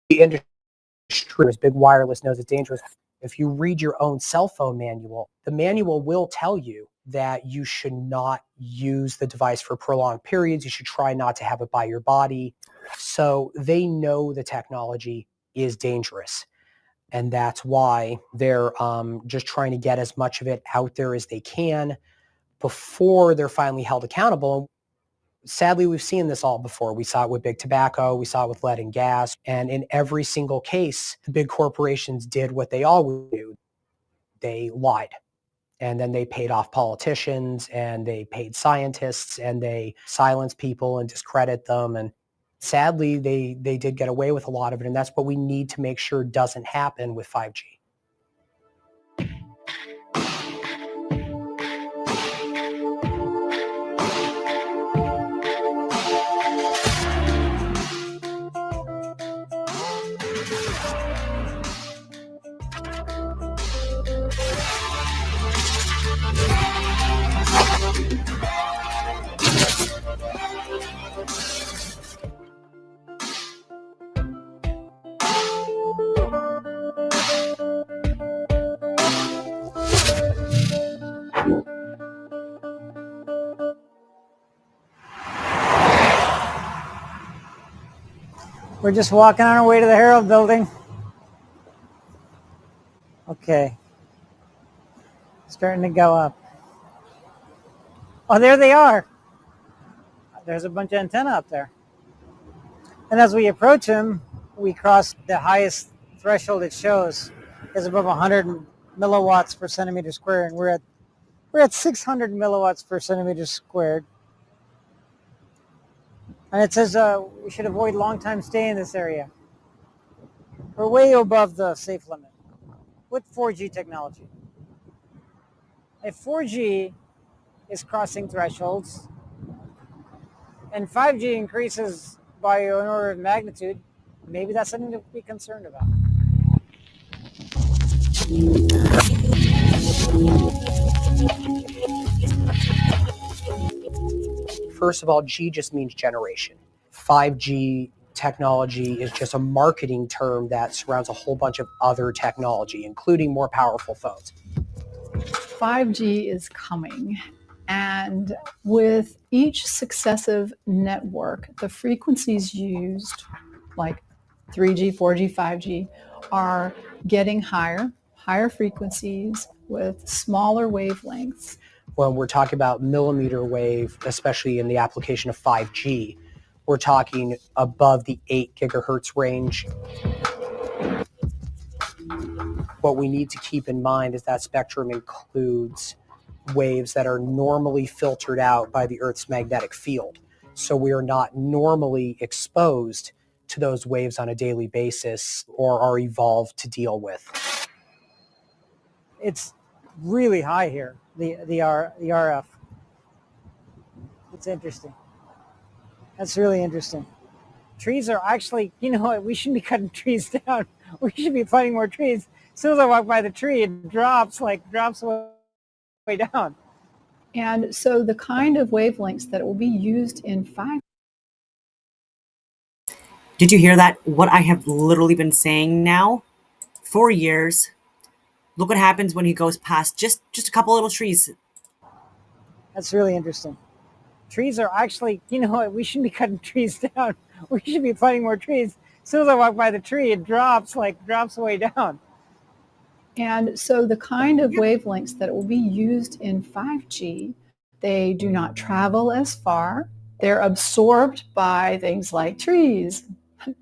industry, big wireless knows it's dangerous. If you read your own cell phone manual, the manual will tell you that you should not use the device for prolonged periods. You should try not to have it by your body. So they know the technology is dangerous. And that's why they're just trying to get as much of it out there as they can before they're finally held accountable. Sadly, we've seen this all before. We saw it with big tobacco. We saw it with lead and gas. And in every single case, the big corporations did what they always do. They lied. And then they paid off politicians and they paid scientists and they silenced people and discredit them. And sadly, they did get away with a lot of it. And that's what we need to make sure doesn't happen with 5G. We're just walking on our way to the Herald building. Okay. Starting to go up. Oh, there they are. There's a bunch of antenna up there. And as we approach them, we cross the highest threshold it shows is above 100 milliwatts per centimeter squared, and we're at 600 milliwatts per centimeter squared. And it says we should avoid long time stay in this area. We're way above the safe limit with 4G technology. If 4G is crossing thresholds and 5G increases by an order of magnitude, maybe that's something to be concerned about. First of all, G just means generation. 5G technology is just a marketing term that surrounds a whole bunch of other technology, including more powerful phones. 5G is coming, and with each successive network, the frequencies used, like 3G, 4G, 5G, are getting higher frequencies with smaller wavelengths. When we're talking about millimeter wave, especially in the application of 5G, we're talking above the 8 gigahertz range. What we need to keep in mind is that spectrum includes waves that are normally filtered out by the Earth's magnetic field. So we are not normally exposed to those waves on a daily basis or are evolved to deal with. It's really high here, the RF. It's interesting. That's really interesting. Trees are actually, you know what, we shouldn't be cutting trees down. We should be planting more trees. As soon as I walk by the tree, it drops way down. And so the kind of wavelengths that will be used in 5G. Did you hear that? What I have literally been saying now for years. Look what happens when he goes past just a couple little trees. That's really interesting. Trees are actually, you know what, we shouldn't be cutting trees down. We should be planting more trees. As soon as I walk by the tree, it drops way down. And so the kind of wavelengths that will be used in 5G, they do not travel as far. They're absorbed by things like trees,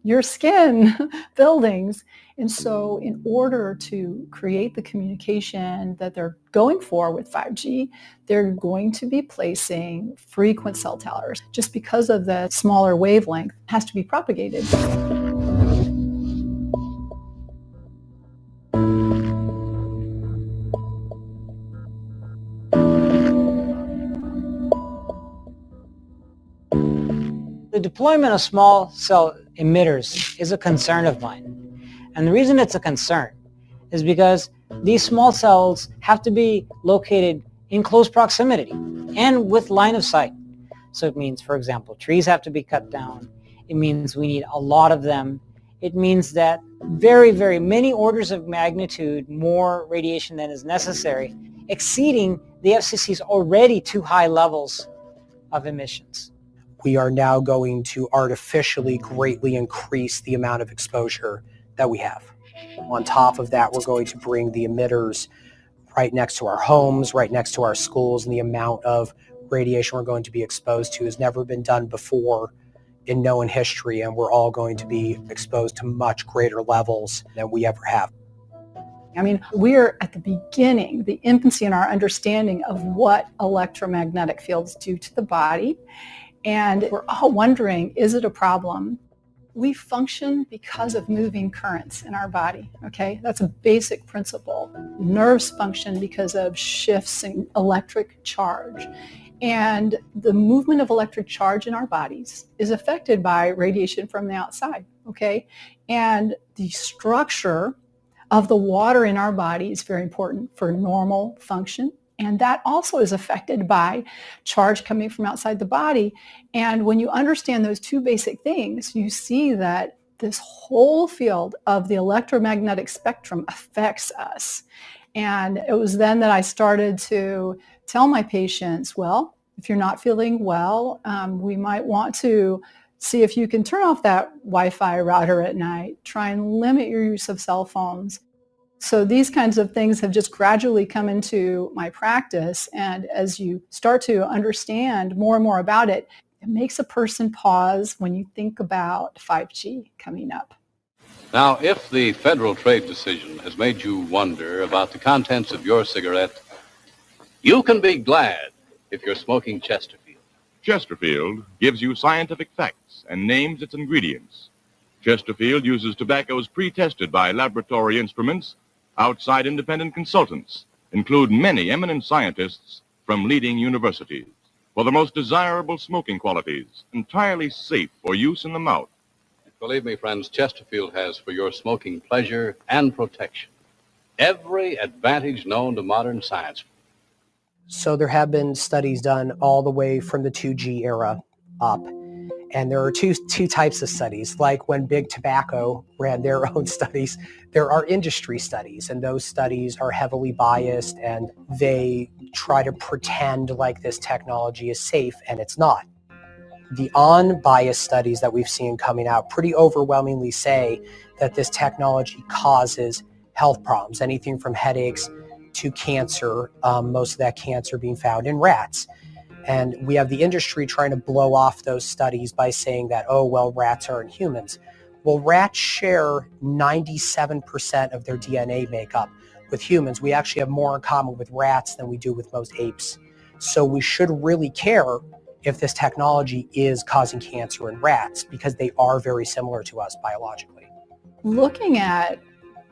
your skin, buildings. And so in order to create the communication that they're going for with 5G, they're going to be placing frequent cell towers. Just because of the smaller wavelength, it has to be propagated. The deployment of small cell emitters is a concern of mine. And the reason it's a concern is because these small cells have to be located in close proximity and with line of sight. So it means, for example, trees have to be cut down. It means we need a lot of them. it means that very, very many orders of magnitude more radiation than is necessary, exceeding the FCC's already too high levels of emissions. We are now going to artificially greatly increase the amount of exposure that we have. On top of that, we're going to bring the emitters right next to our homes, right next to our schools, and the amount of radiation we're going to be exposed to has never been done before in known history, and we're all going to be exposed to much greater levels than we ever have. I mean, we're at the beginning, the infancy in our understanding of what electromagnetic fields do to the body. And we're all wondering, is it a problem? We function because of moving currents in our body, okay? That's a basic principle. Nerves function because of shifts in electric charge. And the movement of electric charge in our bodies is affected by radiation from the outside, okay? And the structure of the water in our body is very important for normal function. And that also is affected by charge coming from outside the body. And when you understand those two basic things, you see that this whole field of the electromagnetic spectrum affects us. And it was then that I started to tell my patients, well, if you're not feeling well, we might want to see if you can turn off that Wi-Fi router at night, try and limit your use of cell phones. So these kinds of things have just gradually come into my practice. And as you start to understand more and more about it, it makes a person pause when you think about 5G coming up. Now, if the federal trade decision has made you wonder about the contents of your cigarette, you can be glad if you're smoking Chesterfield. Chesterfield gives you scientific facts and names its ingredients. Chesterfield uses tobaccos pre-tested by laboratory instruments. Outside independent consultants include many eminent scientists from leading universities for the most desirable smoking qualities, entirely safe for use in the mouth. Believe me, friends, Chesterfield has for your smoking pleasure and protection every advantage known to modern science. So there have been studies done all the way from the 2G era up. And there are two types of studies. Like when Big Tobacco ran their own studies, there are industry studies, and those studies are heavily biased, and they try to pretend like this technology is safe, and it's not. The unbiased studies that we've seen coming out pretty overwhelmingly say that this technology causes health problems, anything from headaches to cancer, most of that cancer being found in rats. And we have the industry trying to blow off those studies by saying that, oh, well, rats aren't humans. Well, rats share 97% of their DNA makeup with humans. We actually have more in common with rats than we do with most apes. So we should really care if this technology is causing cancer in rats, because they are very similar to us biologically. Looking at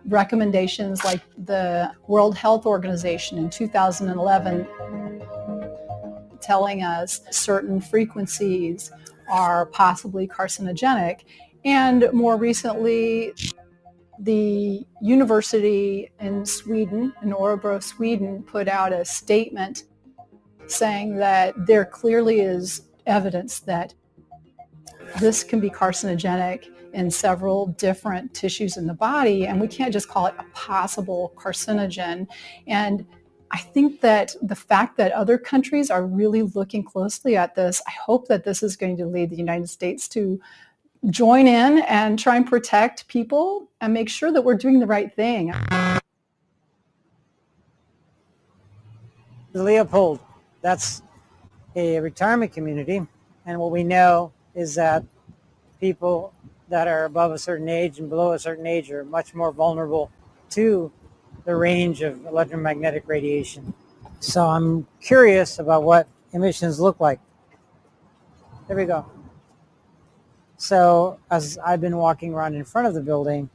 recommendations like the World Health Organization in 2011 telling us certain frequencies are possibly carcinogenic. And more recently, the university in Sweden, in Örebro, Sweden, put out a statement saying that there clearly is evidence that this can be carcinogenic in several different tissues in the body, and we can't just call it a possible carcinogen. And I think that the fact that other countries are really looking closely at this, I hope that this is going to lead the United States to join in and try and protect people and make sure that we're doing the right thing. Leopold, that's a retirement community, and what we know is that people that are above a certain age and below a certain age are much more vulnerable to the range of electromagnetic radiation. So I'm curious about what emissions look like. There we go. So as I've been walking around in front of the building,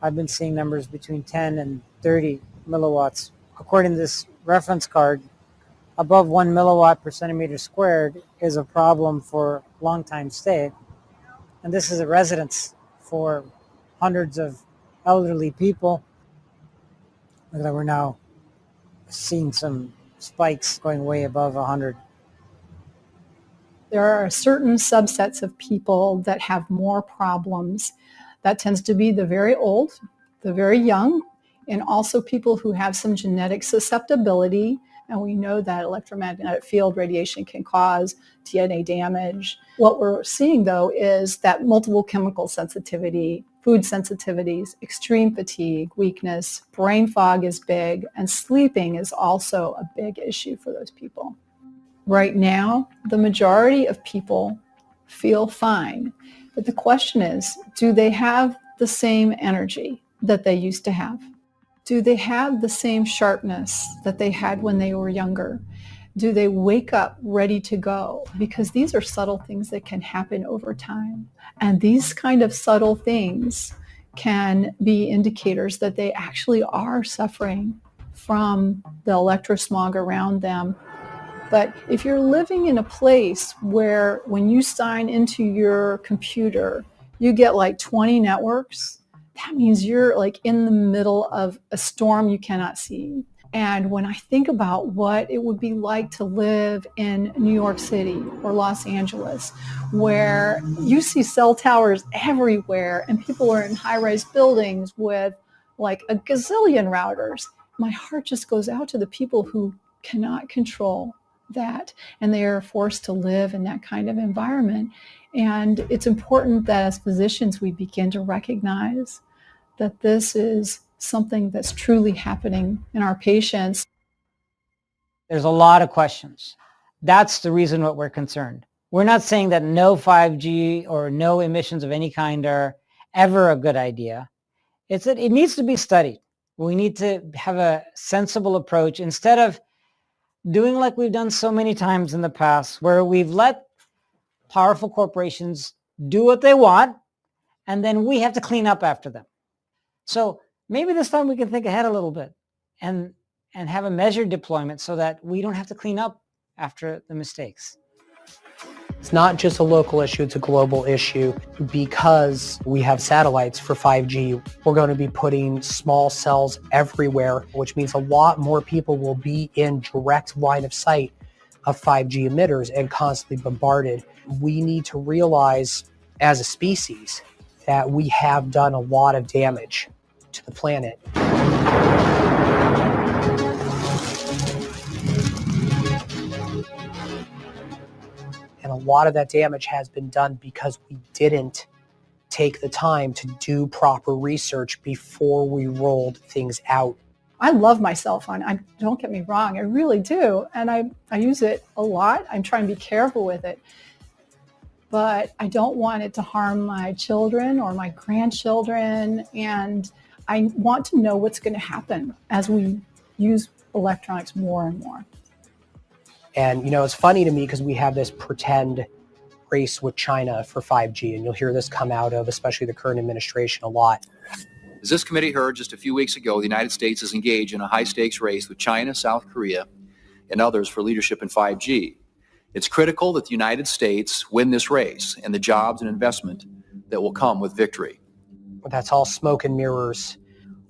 I've been seeing numbers between 10 and 30 milliwatts. According to this reference card, above 1 milliwatt per centimeter squared is a problem for long time stay. And this is a residence for hundreds of elderly people. Look like we're now seeing some spikes going way above 100. There are certain subsets of people that have more problems That tends to be the very old, the very young, and also people who have some genetic susceptibility. And we know that electromagnetic field radiation can cause DNA damage. What we're seeing, though, is that multiple chemical sensitivity, food sensitivities, extreme fatigue, weakness, brain fog is big, and sleeping is also a big issue for those people. Right now, the majority of people feel fine. But the question is, do they have the same energy that they used to have? Do they have the same sharpness that they had when they were younger? Do they wake up ready to go? Because these are subtle things that can happen over time. And these kind of subtle things can be indicators that they actually are suffering from the electrosmog around them. But if you're living in a place where when you sign into your computer, you get like 20 networks, that means you're like in the middle of a storm you cannot see. And when I think about what it would be like to live in New York City or Los Angeles, where you see cell towers everywhere and people are in high-rise buildings with like a gazillion routers, my heart just goes out to the people who cannot control that, and they are forced to live in that kind of environment. And it's important that as physicians we begin to recognize that this is something that's truly happening in our patients. There's a lot of questions. That's the reason what we're concerned. We're not saying that no 5G or no emissions of any kind are ever a good idea. It's that it needs to be studied. We need to have a sensible approach instead of doing like we've done so many times in the past, where we've let powerful corporations do what they want, and then we have to clean up after them. So maybe this time we can think ahead a little bit and have a measured deployment so that we don't have to clean up after the mistakes. It's not just a local issue, it's a global issue. Because we have satellites for 5G, we're going to be putting small cells everywhere, which means a lot more people will be in direct line of sight of 5G emitters and constantly bombarded. We need to realize as a species that we have done a lot of damage to the planet. And a lot of that damage has been done because we didn't take the time to do proper research before we rolled things out. I love my cell phone. Don't get me wrong, I really do. And I use it a lot. I'm trying to be careful with it. But I don't want it to harm my children or my grandchildren. And I want to know what's going to happen as we use electronics more and more. And, you know, it's funny to me because we have this pretend race with China for 5G, and you'll hear this come out of especially the current administration a lot. As this committee heard just a few weeks ago, the United States is engaged in a high-stakes race with China, South Korea, and others for leadership in 5G. It's critical that the United States win this race and the jobs and investment that will come with victory. That's all smoke and mirrors.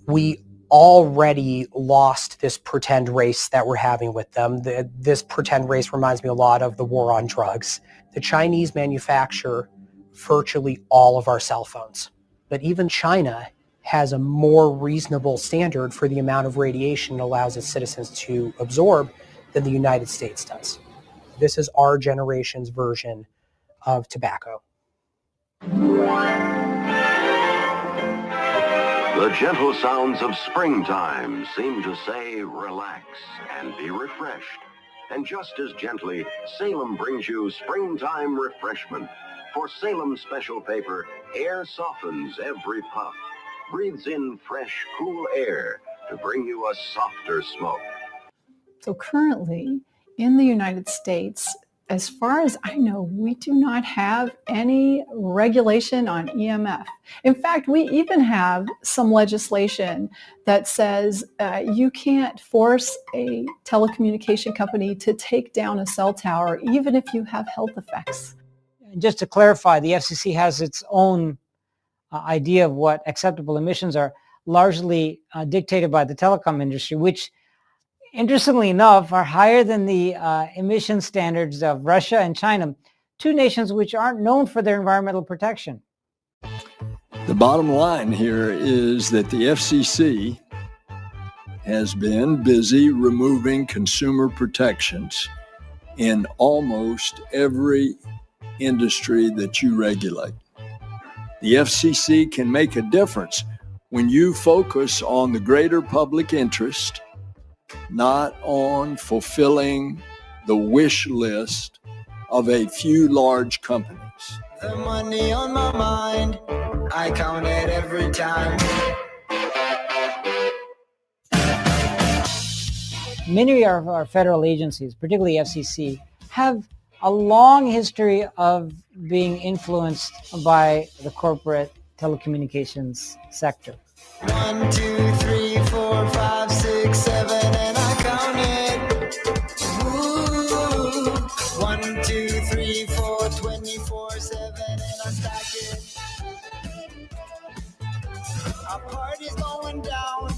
We already lost this pretend race that we're having with them. This pretend race reminds me a lot of the war on drugs. The Chinese manufacture virtually all of our cell phones. But even China has a more reasonable standard for the amount of radiation it allows its citizens to absorb than the United States does. This is our generation's version of tobacco. The gentle sounds of springtime seem to say relax and be refreshed. And just as gently, Salem brings you springtime refreshment. For Salem special paper, air softens every puff, breathes in fresh, cool air to bring you a softer smoke. So currently in the United States, as far as I know, we do not have any regulation on EMF. In fact, we even have some legislation that says you can't force a telecommunication company to take down a cell tower, even if you have health effects. And just to clarify, the FCC has its own idea of what acceptable emissions are, largely dictated by the telecom industry, which interestingly enough, are higher than the emission standards of Russia and China, two nations which aren't known for their environmental protection. The bottom line here is that the FCC has been busy removing consumer protections in almost every industry that you regulate. The FCC can make a difference when you focus on the greater public interest, not on fulfilling the wish list of a few large companies. The money on my mind, I count it every time. Many of our federal agencies, particularly FCC, have a long history of being influenced by the corporate telecommunications sector. 1, 2, 3, 4, 5, 6, 7, and I count it. Ooh, 1, 2, 3, 4, 24, 7, and I stack it. Our party's going down,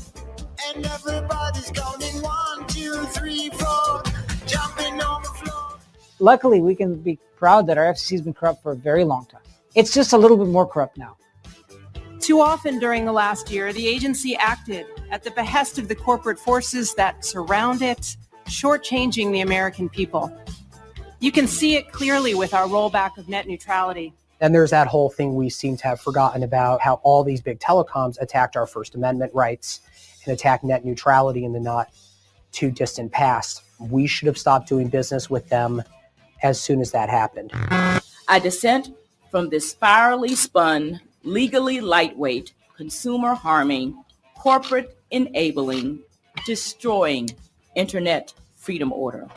and everybody's counting 1, 2, 3, 4, jumping on the floor. Luckily, we can be proud that our FCC has been corrupt for a very long time. It's just a little bit more corrupt now. Too often during the last year, the agency acted at the behest of the corporate forces that surround it, shortchanging the American people. You can see it clearly with our rollback of net neutrality. And there's that whole thing we seem to have forgotten about, how all these big telecoms attacked our First Amendment rights and attacked net neutrality in the not too distant past. We should have stopped doing business with them as soon as that happened. I dissent from this spirally spun, legally lightweight, consumer harming, corporate enabling, destroying internet freedom order.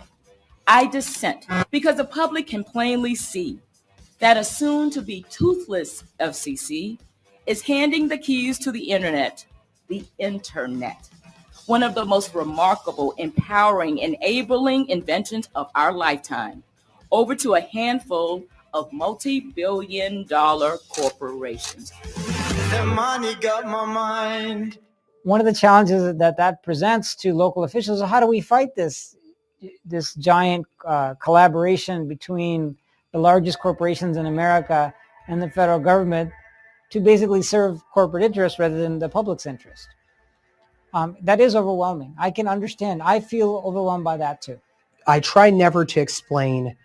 I dissent because the public can plainly see that a soon-to-be toothless FCC is handing the keys to the internet, one of the most remarkable, empowering, enabling inventions of our lifetime, over to a handful of multi-billion-dollar corporations. The money got my mind. One of the challenges that presents to local officials is how do we fight this giant collaboration between the largest corporations in America and the federal government to basically serve corporate interests rather than the public's interest. That is overwhelming. I can understand. I feel overwhelmed by that too. I try never to explain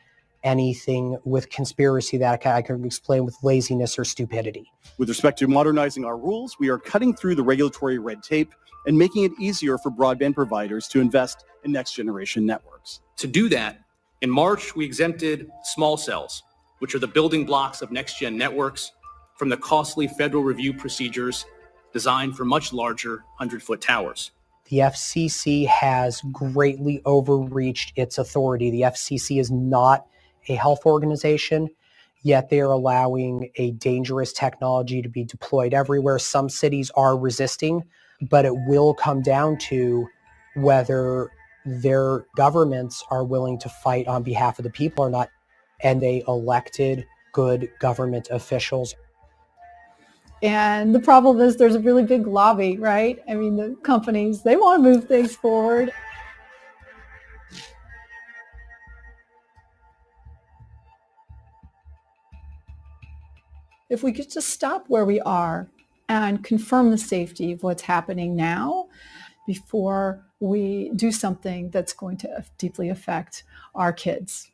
anything with conspiracy that I can explain with laziness or stupidity. With respect to modernizing our rules, we are cutting through the regulatory red tape and making it easier for broadband providers to invest in next-generation networks. To do that, in March, we exempted small cells, which are the building blocks of next-gen networks, from the costly federal review procedures designed for much larger 100-foot towers. The FCC has greatly overreached its authority. The FCC is not a health organization, yet they are allowing a dangerous technology to be deployed everywhere. Some cities are resisting, but it will come down to whether their governments are willing to fight on behalf of the people or not, and they elected good government officials. And the problem is there's a really big lobby, right? I mean, the companies, they want to move things forward. If we could just stop where we are and confirm the safety of what's happening now before we do something that's going to deeply affect our kids.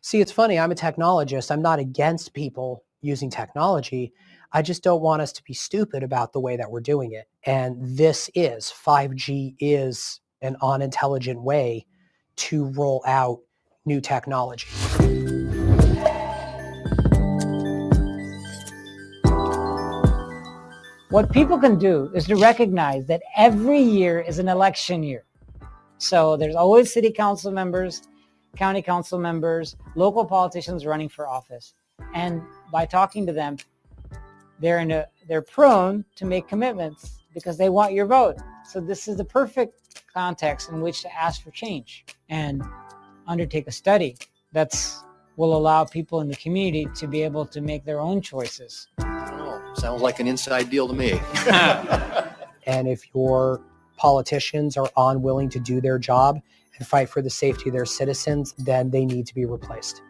See, it's funny. I'm a technologist. I'm not against people using technology. I just don't want us to be stupid about the way that we're doing it. And this is 5G is an unintelligent way to roll out new technology. What people can do is to recognize that every year is an election year. So there's always city council members, county council members, local politicians running for office. And by talking to them, they're prone to make commitments because they want your vote. So this is the perfect context in which to ask for change and undertake a study that's will allow people in the community to be able to make their own choices. Sounds like an inside deal to me. And if your politicians are unwilling to do their job and fight for the safety of their citizens, then they need to be replaced.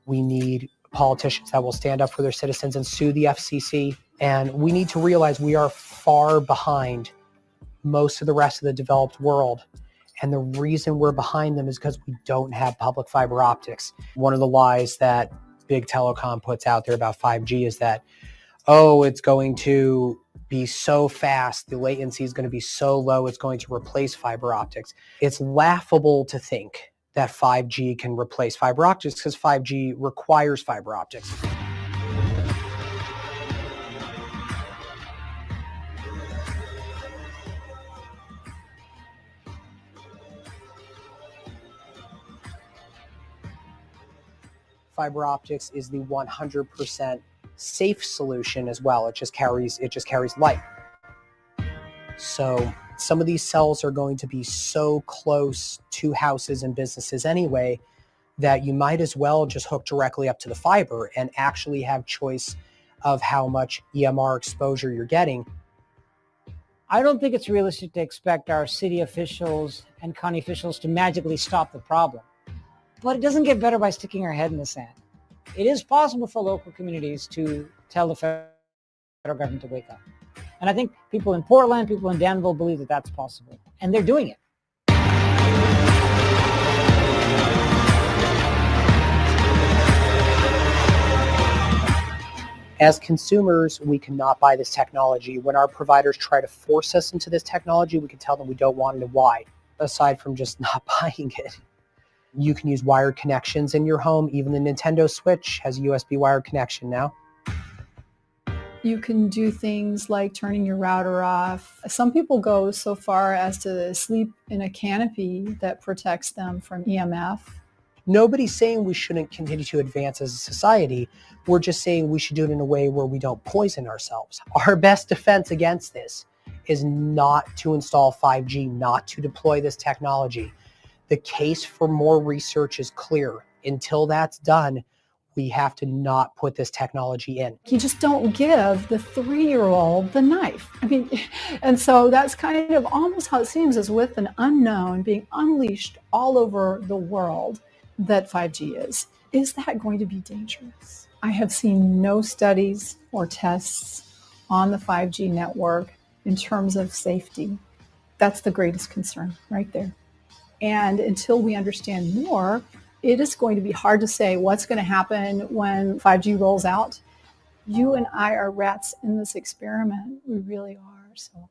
We need politicians that will stand up for their citizens and sue the FCC And we need to realize we are far behind most of the rest of the developed world. And the reason we're behind them is because we don't have public fiber optics. One of the lies that big telecom puts out there about 5G is that, oh, it's going to be so fast, the latency is going to be so low, it's going to replace fiber optics. It's laughable to think that 5G can replace fiber optics because 5G requires fiber optics. Fiber optics is the 100% safe solution as well. It just carries light. So some of these cells are going to be so close to houses and businesses anyway that you might as well just hook directly up to the fiber and actually have choice of how much EMR exposure you're getting. I don't think it's realistic to expect our city officials and county officials to magically stop the problem. But it doesn't get better by sticking our head in the sand. It is possible for local communities to tell the federal government to wake up. And I think people in Portland, people in Danville believe that that's possible. And they're doing it. As consumers, we cannot buy this technology. When our providers try to force us into this technology, we can tell them we don't want it and why, aside from just not buying it. You can use wired connections in your home. Even the Nintendo Switch has a USB wired connection now. You can do things like turning your router off. Some people go so far as to sleep in a canopy that protects them from EMF. Nobody's saying we shouldn't continue to advance as a society. We're just saying we should do it in a way where we don't poison ourselves. Our best defense against this is not to install 5G, not to deploy this technology. The case for more research is clear. Until that's done, we have to not put this technology in. You just don't give the 3-year-old the knife. I mean, and so that's kind of almost how it seems, is with an unknown being unleashed all over the world that 5G is. Is that going to be dangerous? I have seen no studies or tests on the 5G network in terms of safety. That's the greatest concern right there. And until we understand more, it is going to be hard to say what's going to happen when 5G rolls out. You and I are rats in this experiment. We really are. So I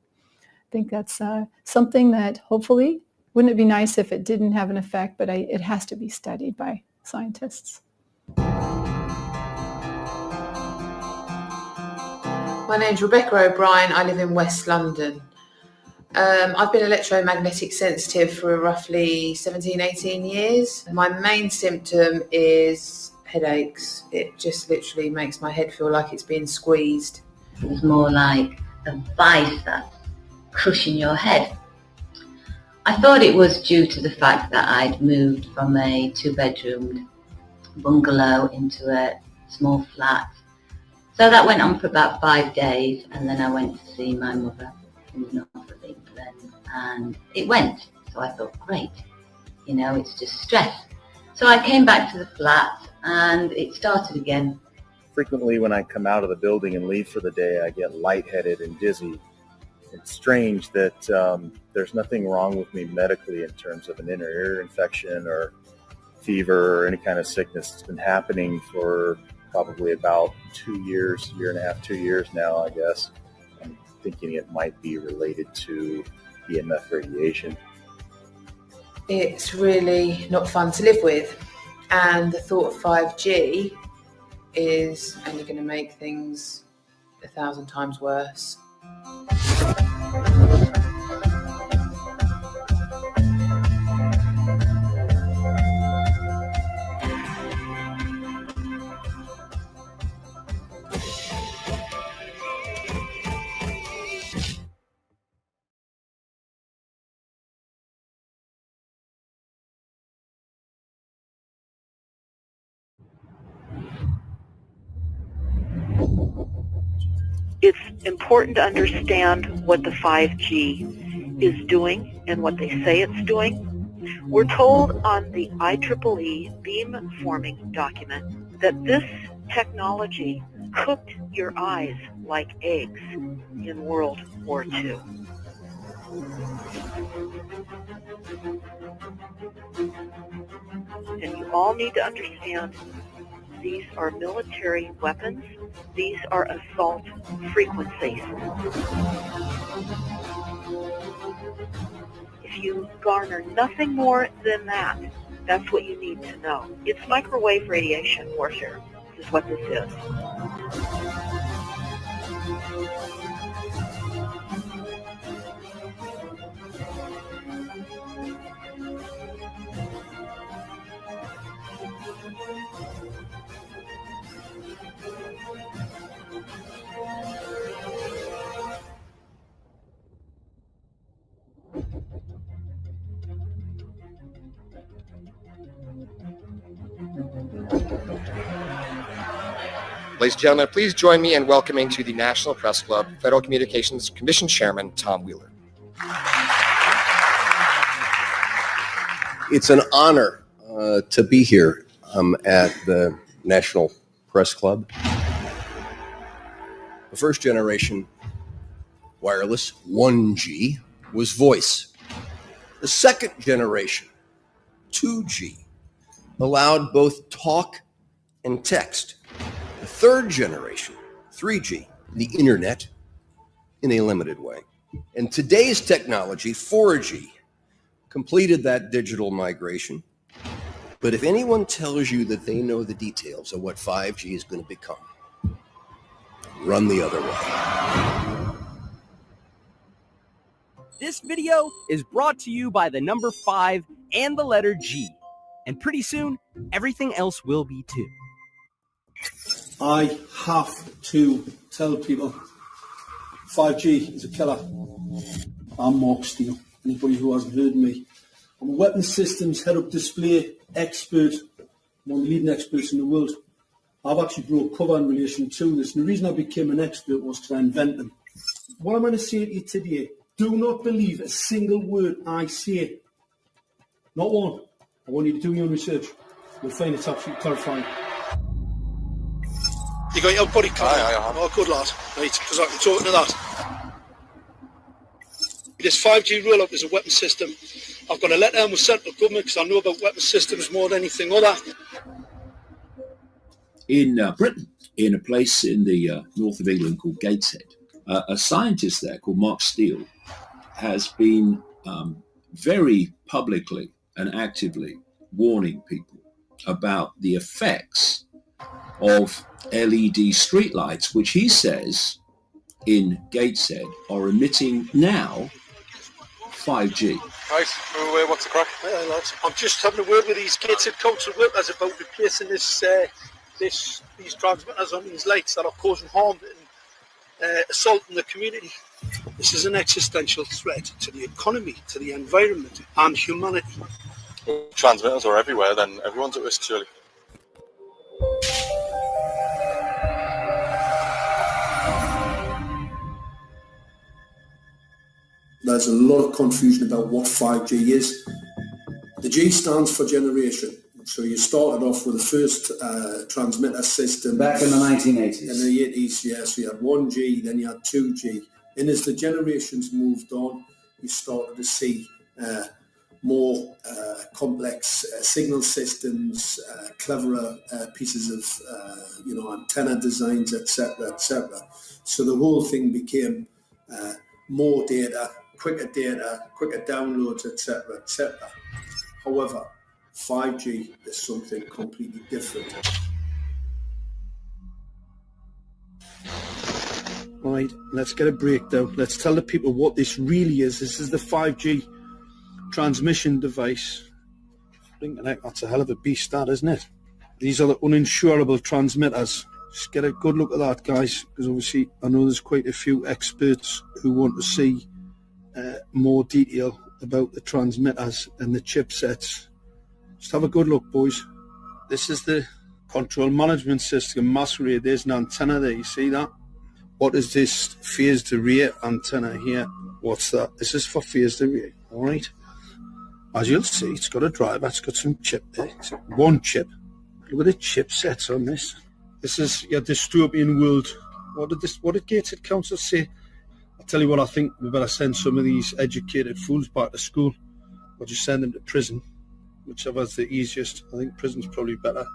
think that's something that hopefully, wouldn't it be nice if it didn't have an effect, but it has to be studied by scientists. My name's Rebecca O'Brien. I live in West London. I've been electromagnetic sensitive for roughly 17, 18 years. My main symptom is headaches. It just literally makes my head feel like it's being squeezed. It was more like a vice that's crushing your head. I thought it was due to the fact that I'd moved from a 2-bedroomed bungalow into a small flat. So that went on for about 5 days, and then I went to see my mother, who was not for being then, and it went. So I thought, great, it's just stress. So I came back to the flat, and it started again. Frequently when I come out of the building and leave for the day, I get lightheaded and dizzy. It's strange that there's nothing wrong with me medically in terms of an inner ear infection or fever or any kind of sickness. It's been happening for probably about 2 years, 1.5 years now, I guess. I'm thinking it might be related to EMF radiation. It's really not fun to live with, and the thought of 5G is only going to make things 1,000 times worse. It's important to understand what the 5G is doing and what they say it's doing. We're told on the IEEE beamforming document that this technology cooked your eyes like eggs in World War II. And you all need to understand these are military weapons. These are assault frequencies. If you garner nothing more than that, that's what you need to know. It's microwave radiation warfare, is what this is. Ladies and gentlemen, please join me in welcoming to the National Press Club Federal Communications Commission Chairman Tom Wheeler. It's an honor to be here at the National Press Club. The first generation wireless 1G was voice. The second generation 2G allowed both talk and text. The third generation 3G, the internet, in a limited way. And today's technology, 4G, completed that digital migration. But if anyone tells you that they know the details of what 5G is going to become, run the other way. This video is brought to you by the number 5 and the letter G. And pretty soon, everything else will be too. I have to tell people 5G is a killer. I'm Mark Steele. Anybody who hasn't heard me, I'm a weapons systems head-up display expert, one of the leading experts in the world. I've actually brought cover in relation to this, and the reason I became an expert was because I invented them. What I'm going to say to you today, do not believe a single word I say. Not one. I want you to do your own research. You'll find it's absolutely terrifying. You got your body cover? Aye, I have. Oh, good lad. Right, because I can talk to that. This 5G roll-up is a weapon system. I've got a letter with central government because I know about weapon systems more than anything other. In Britain, in a place in the north of England called Gateshead, a scientist there called Mark Steele has been very publicly and actively warning people about the effects of LED streetlights, which he says in Gateshead are emitting now 5G. Right, what's the crack? Hey, lads. I'm just having a word with these Gateshead council workers about replacing these transmitters on these lights that are causing harm and assaulting the community. This is an existential threat to the economy, to the environment, and humanity. Transmitters are everywhere, then everyone's at risk, surely. There's a lot of confusion about what 5G is. The G stands for generation. So you started off with the first transmitter system. Back in the 1980s. In the 80s, yeah. So you had 1G, then you had 2G. And as the generations moved on, you started to see more complex signal systems, cleverer pieces of, antenna designs, etc., etc. So the whole thing became more data, quicker downloads, etc., etc. However, 5G is something completely different. Right, let's get a breakdown. Let's tell the people what this really is. This is the 5G transmission device. That's a hell of a beast, that, isn't it? These are the uninsurable transmitters. Just get a good look at that, guys, because obviously I know there's quite a few experts who want to see more detail about the transmitters and the chipsets. Just have a good look, boys. This is the control management system, mass array. There's an antenna there, you see that? What is this phased array antenna here? What's that? This is for phased array, all right? As you'll see, it's got a driver, it's got some chip there. It's one chip. Look at the chipsets on this. This is your dystopian world. What did Gateshead Council say? I'll tell you what, I think we better send some of these educated fools back to school, or just send them to prison, whichever's the easiest. I think prison's probably better.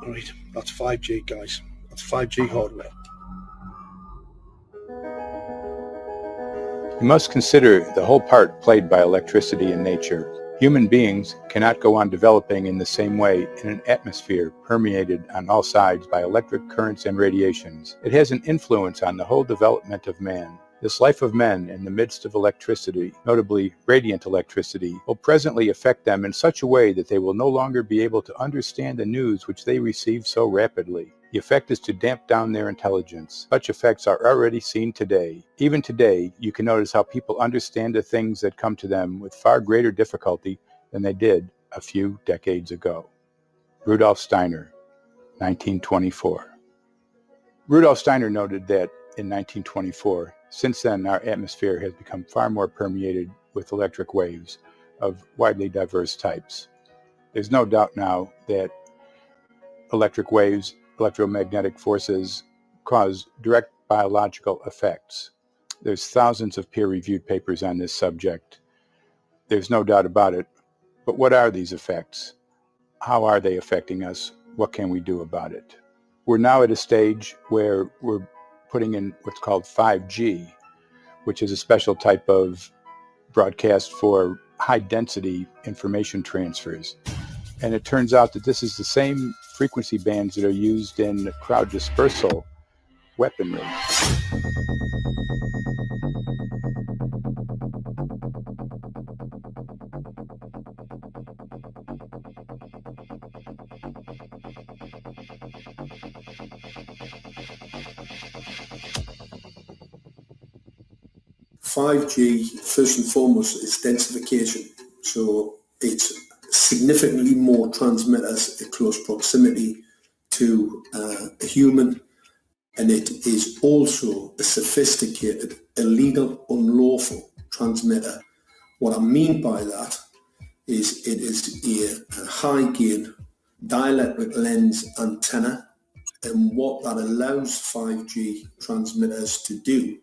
All right, that's 5G, guys. That's 5G hardware. You must consider the whole part played by electricity in nature. Human beings cannot go on developing in the same way in an atmosphere permeated on all sides by electric currents and radiations. It has an influence on the whole development of man. This life of men in the midst of electricity, notably radiant electricity, will presently affect them in such a way that they will no longer be able to understand the news which they receive so rapidly. The effect is to damp down their intelligence. Such effects are already seen today. Even today, you can notice how people understand the things that come to them with far greater difficulty than they did a few decades ago. Rudolf Steiner, 1924. Rudolf Steiner noted that in 1924, since then our atmosphere has become far more permeated with electric waves of widely diverse types. There's no doubt now that electric waves, electromagnetic forces, cause direct biological effects. There's thousands of peer-reviewed papers on this subject. There's no doubt about it. But what are these effects? How are they affecting us? What can we do about it? We're now at a stage where we're putting in what's called 5G, which is a special type of broadcast for high-density information transfers. And it turns out that this is the same frequency bands that are used in crowd dispersal weaponry. First and foremost, is densification. So it's significantly more transmitters in close proximity to a human, and it is also a sophisticated, illegal, unlawful transmitter. What I mean by that is it is a high-gain dielectric lens antenna, and what that allows 5G transmitters to do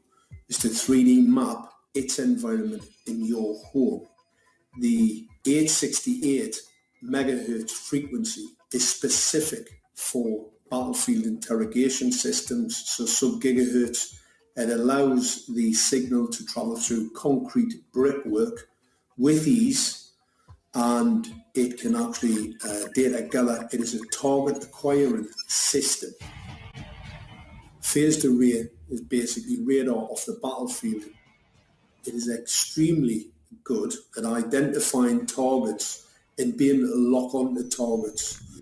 is to 3D map its environment in your home. The 868 megahertz frequency is specific for battlefield interrogation systems, so sub-gigahertz. It allows the signal to travel through concrete brickwork with ease, and it can actually data gather. It is a target acquiring system. Phased array is basically radar off the battlefield. It is extremely good at identifying targets and being able to lock onto targets.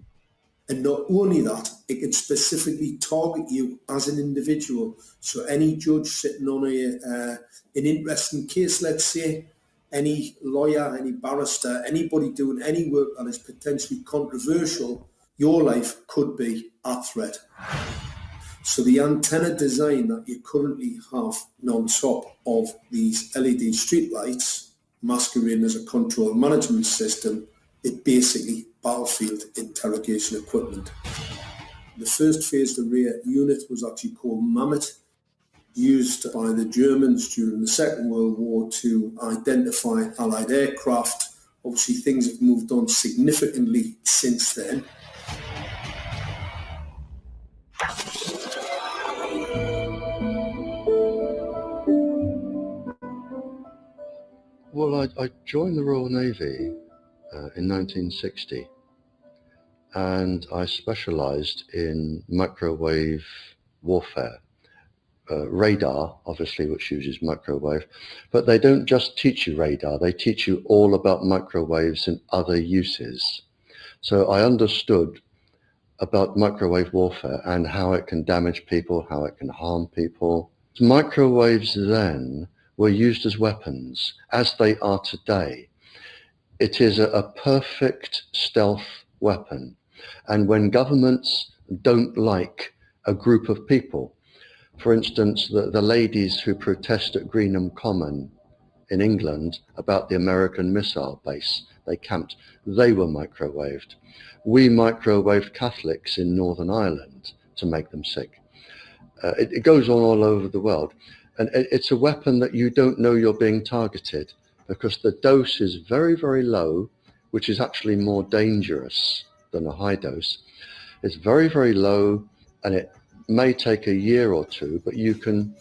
And not only that, it can specifically target you as an individual. So any judge sitting on an interesting case, let's say, any lawyer, any barrister, anybody doing any work that is potentially controversial, your life could be at threat. So the antenna design that you currently have on top of these LED streetlights, masquerading as a control management system, it basically battlefield interrogation equipment. The first phased array unit was actually called Mammoth, used by the Germans during the Second World War to identify Allied aircraft. Obviously things have moved on significantly since then. Well, I joined the Royal Navy in 1960, and I specialised in microwave warfare. Radar, obviously, which uses microwave, but they don't just teach you radar, they teach you all about microwaves and other uses. So I understood about microwave warfare and how it can damage people, how it can harm people. Microwaves then were used as weapons, as they are today. It is a perfect stealth weapon. And when governments don't like a group of people, for instance, the ladies who protest at Greenham Common in England about the American missile base, they camped, they were microwaved. We microwaved Catholics in Northern Ireland to make them sick. It goes on all over the world. And it's a weapon that you don't know you're being targeted because the dose is very, very low, which is actually more dangerous than a high dose. It's very, very low, and it may take a year or two, but you can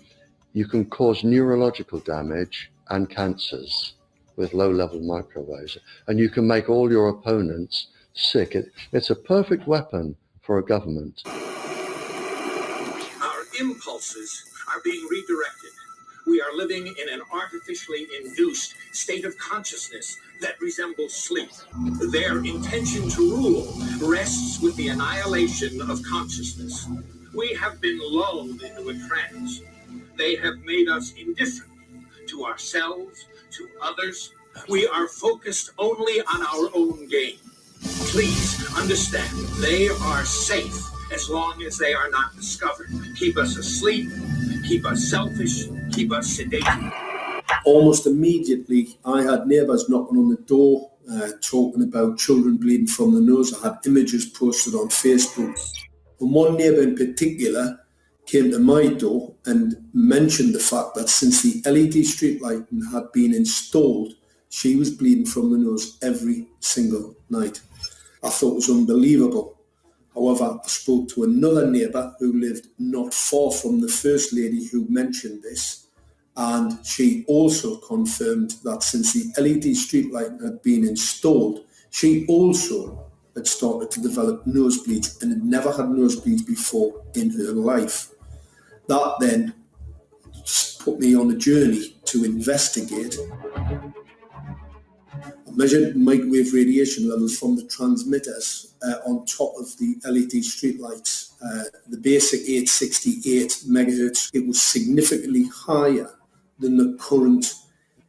cause neurological damage and cancers with low-level microwaves, and you can make all your opponents sick. It's a perfect weapon for a government. Our impulses are being redirected. We are living in an artificially induced state of consciousness that resembles sleep. Their intention to rule rests with the annihilation of consciousness. We have been lulled into a trance. They have made us indifferent to ourselves, to others. We are focused only on our own gain. Please understand, they are safe as long as they are not discovered. Keep us asleep, keep us selfish, keep us sedated. Almost immediately, I had neighbours knocking on the door, talking about children bleeding from the nose. I had images posted on Facebook. And one neighbour in particular came to my door and mentioned the fact that since the LED street lighting had been installed, she was bleeding from the nose every single night. I thought it was unbelievable. However, I spoke to another neighbour who lived not far from the first lady who mentioned this, and she also confirmed that since the LED street lighting had been installed, she also had started to develop nosebleeds and had never had nosebleeds before in her life. That then put me on a journey to investigate. I measured microwave radiation levels from the transmitters on top of the LED streetlights. The basic 868 megahertz, it was significantly higher than the current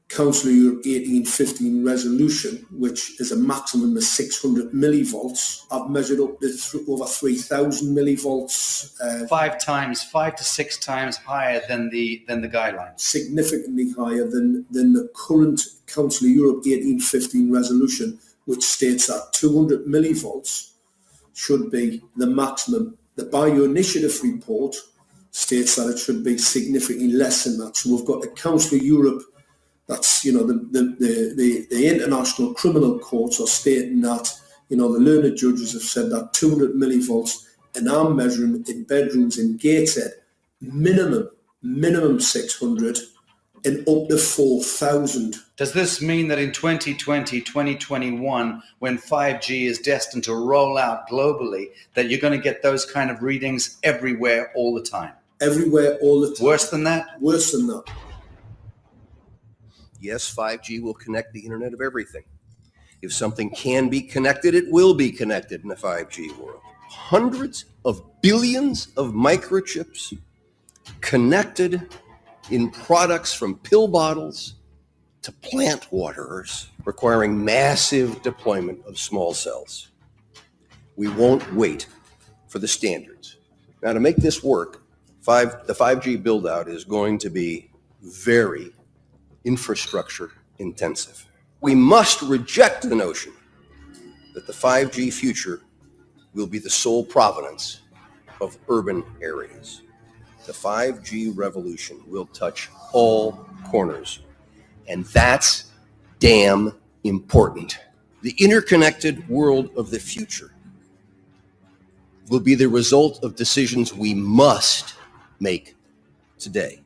Council of Europe 1815 resolution, which is a maximum of 600 millivolts. I've measured up to over 3,000 millivolts. 5 to 6 times higher than the guidelines. Significantly higher than the current Council of Europe 1815 resolution, which states that 200 millivolts should be the maximum. The Bioinitiative report states that it should be significantly less than that. So we've got the Council of Europe, that's, you know, the international criminal courts are stating that, you know, the learned judges have said that 200 millivolts, and I'm measuring in bedrooms in Gateshead, minimum 600 and up to 4,000. Does this mean that in 2020, 2021, when 5G is destined to roll out globally, that you're going to get those kind of readings everywhere all the time? Everywhere all the time. Worse than that? Worse than that. Yes, 5G will connect the Internet of everything. If something can be connected, it will be connected in the 5G world. Hundreds of billions of microchips connected in products from pill bottles to plant waterers, requiring massive deployment of small cells. We won't wait for the standards. Now, to make this work, the 5G build-out is going to be very infrastructure intensive. We must reject the notion that the 5G future will be the sole provenance of urban areas. The 5G revolution will touch all corners, and that's damn important. The interconnected world of the future will be the result of decisions we must make today.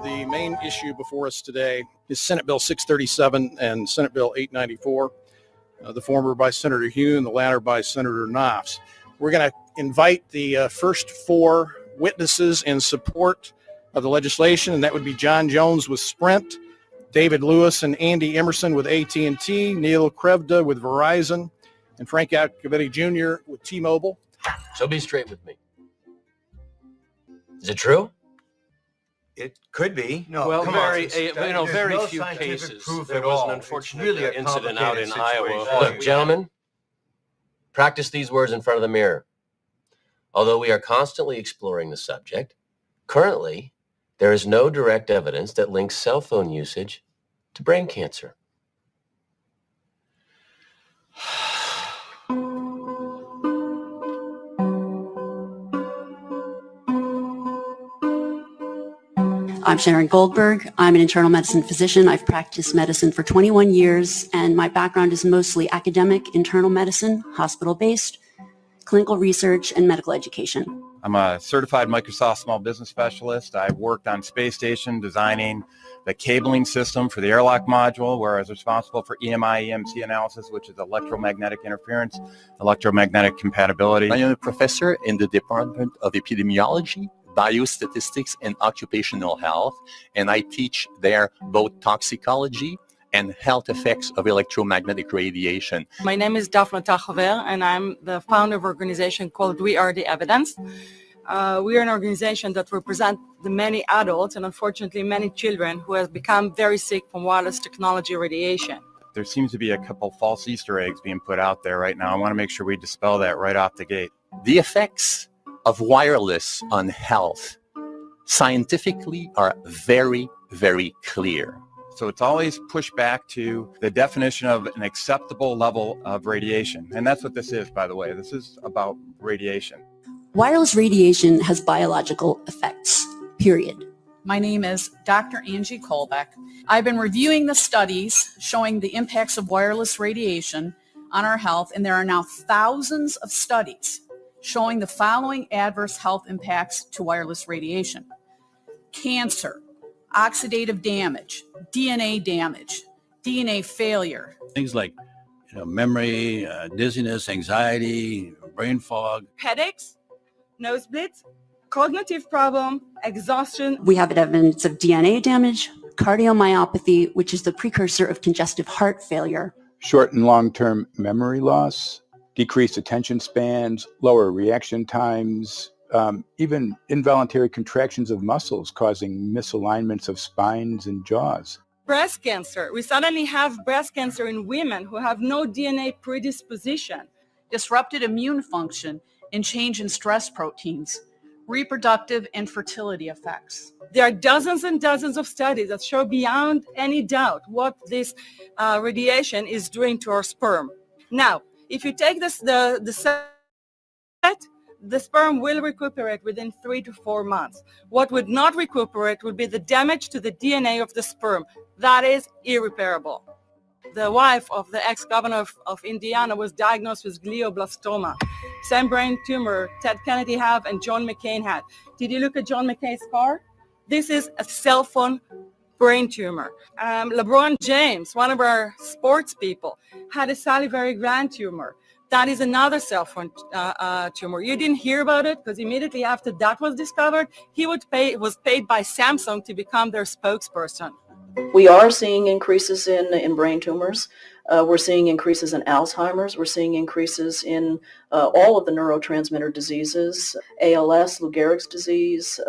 The main issue before us today is Senate Bill 637 and Senate Bill 894, the former by Senator Hugh and the latter by Senator Knopf. We're going to invite the first four witnesses in support of the legislation, and that would be John Jones with Sprint, David Lewis and Andy Emerson with AT&T, Neil Krevda with Verizon, and Frank Iacovetti Jr. with T-Mobile. So be straight with me. Is it true? It could be. No, well, very few cases. Proof There at was all. an unfortunate It's really a incident out in complicated Iowa. situation. Look, gentlemen, Practice these words in front of the mirror. Although we are constantly exploring the subject, currently, there is no direct evidence that links cell phone usage to brain cancer. I'm Sharon Goldberg. I'm an internal medicine physician. I've practiced medicine for 21 years, and my background is mostly academic, internal medicine, hospital-based, clinical research, and medical education. I'm a certified Microsoft small business specialist. I've worked on space station designing the cabling system for the airlock module, where I was responsible for EMI, EMC analysis, which is electromagnetic interference, electromagnetic compatibility. I am a professor in the Department of Epidemiology, Biostatistics, and Occupational Health, and I teach there both toxicology and health effects of electromagnetic radiation. My name is Daphne Tachover, and I'm the founder of an organization called We Are the Evidence. We are an organization that represents the many adults and unfortunately many children who have become very sick from wireless technology radiation. There seems to be a couple false Easter eggs being put out there right now. I want to make sure we dispel that right off the gate. The effects of wireless on health scientifically are very, very clear. So it's always pushed back to the definition of an acceptable level of radiation. And that's what this is, by the way. This is about radiation. Wireless radiation has biological effects, period. My name is Dr. Angie Kolbeck. I've been reviewing the studies showing the impacts of wireless radiation on our health, and there are now thousands of studies showing the following adverse health impacts to wireless radiation: cancer, oxidative damage, DNA failure. Things like memory, dizziness, anxiety, brain fog. Headaches, nosebleeds, cognitive problem, exhaustion. We have evidence of DNA damage, cardiomyopathy, which is the precursor of congestive heart failure. Short and long-term memory loss, decreased attention spans, lower reaction times, even involuntary contractions of muscles causing misalignments of spines and jaws. Breast cancer. We suddenly have breast cancer in women who have no DNA predisposition. Disrupted immune function and change in stress proteins, reproductive and fertility effects. There are dozens and dozens of studies that show beyond any doubt what this radiation is doing to our sperm. Now, if you take the sperm will recuperate within 3 to 4 months. What would not recuperate would be the damage to the DNA of the sperm. That is irreparable. The wife of the ex-governor of Indiana was diagnosed with glioblastoma. Same brain tumor Ted Kennedy had and John McCain had. Did you look at John McCain's scar? This is a cell phone brain tumor. LeBron James, one of our sports people, had a salivary gland tumor. That is another cell phone tumor. You didn't hear about it because immediately after that was discovered, he was paid by Samsung to become their spokesperson. We are seeing increases in brain tumors. We're seeing increases in Alzheimer's. We're seeing increases in all of the neurotransmitter diseases, ALS, Lou Gehrig's disease,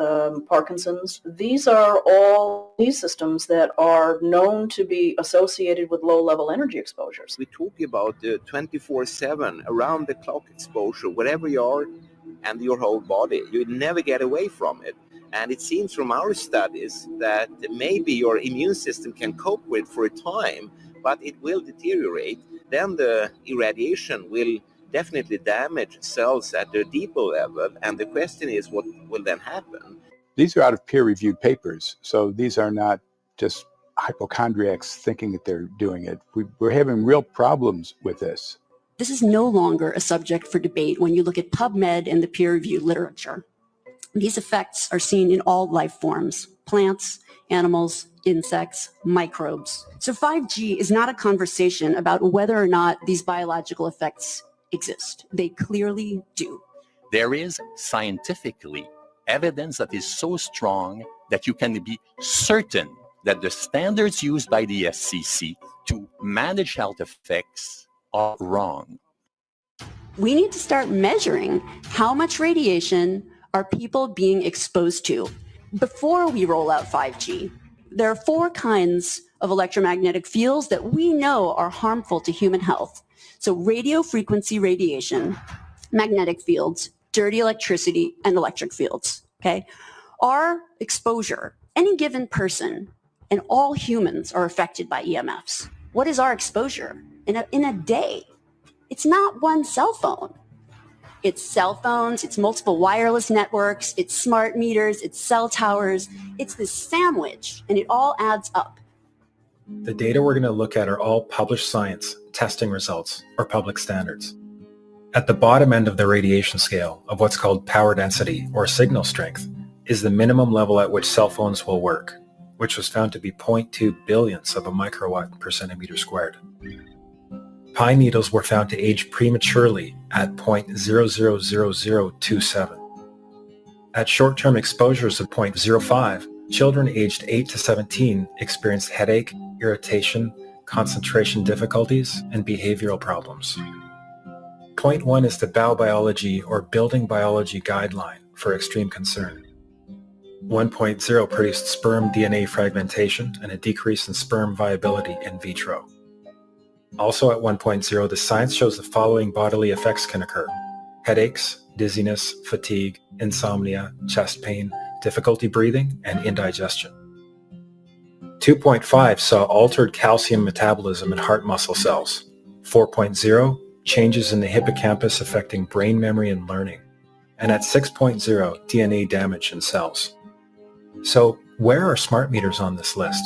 Parkinson's. These are all disease systems that are known to be associated with low-level energy exposures. We talk about 24/7, around-the-clock exposure, wherever you are and your whole body. You never get away from it. And it seems from our studies that maybe your immune system can cope with for a time, but it will deteriorate. Then the irradiation will definitely damage cells at their deeper level. And the question is, what will then happen? These are out of peer-reviewed papers, so these are not just hypochondriacs thinking that they're doing it. We're having real problems with this. This is no longer a subject for debate when you look at PubMed and the peer-reviewed literature. These effects are seen in all life forms: plants, animals, insects, microbes. So 5G is not a conversation about whether or not these biological effects exist. They clearly do. There is scientifically evidence that is so strong that you can be certain that the standards used by the FCC to manage health effects are wrong. We need to start measuring how much radiation are people being exposed to before we roll out 5G. There are 4 kinds of electromagnetic fields that we know are harmful to human health. So radio frequency radiation, magnetic fields, dirty electricity, and electric fields, okay? Our exposure, any given person, and all humans are affected by EMFs. What is our exposure in a day? It's not one cell phone. It's cell phones, it's multiple wireless networks, it's smart meters, it's cell towers. It's this sandwich, and it all adds up. The data we're going to look at are all published science, testing results, or public standards. At the bottom end of the radiation scale of what's called power density or signal strength is the minimum level at which cell phones will work, which was found to be 0.2 billionths of a microwatt per centimeter squared. Pine needles were found to age prematurely at 0.00027. At short-term exposures of 0.05, children aged 8 to 17 experienced headache, irritation, concentration difficulties, and behavioral problems. 0.1 is the biobiology or building biology guideline for extreme concern. 1.0 produced sperm DNA fragmentation and a decrease in sperm viability in vitro. Also at 1.0, the science shows the following bodily effects can occur: headaches, dizziness, fatigue, insomnia, chest pain, difficulty breathing, and indigestion. 2.5 saw altered calcium metabolism in heart muscle cells. 4.0, changes in the hippocampus affecting brain memory and learning. And at 6.0, DNA damage in cells. So where are smart meters on this list?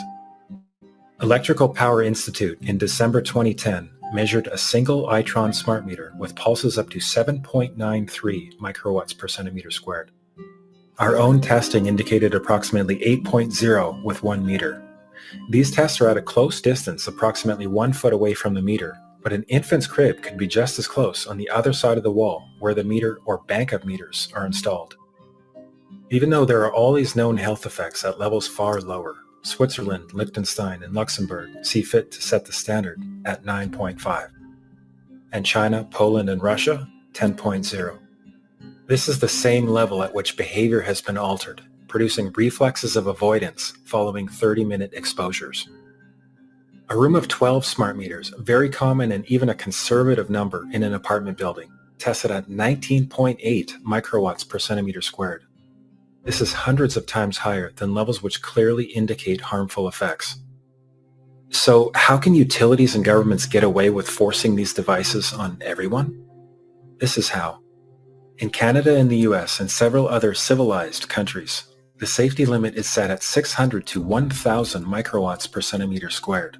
Electrical Power Institute in December 2010 measured a single Itron smart meter with pulses up to 7.93 microwatts per centimeter squared. Our own testing indicated approximately 8.0 with 1 meter. These tests are at a close distance, approximately 1 foot away from the meter, but an infant's crib could be just as close on the other side of the wall where the meter or bank of meters are installed. Even though there are all these known health effects at levels far lower, Switzerland, Liechtenstein, and Luxembourg see fit to set the standard at 9.5. And China, Poland, and Russia, 10.0. This is the same level at which behavior has been altered, producing reflexes of avoidance following 30-minute exposures. A room of 12 smart meters, very common and even a conservative number in an apartment building, tested at 19.8 microwatts per centimeter squared. This is hundreds of times higher than levels which clearly indicate harmful effects. So how can utilities and governments get away with forcing these devices on everyone? This is how. In Canada and the US and several other civilized countries, the safety limit is set at 600 to 1,000 microwatts per centimeter squared.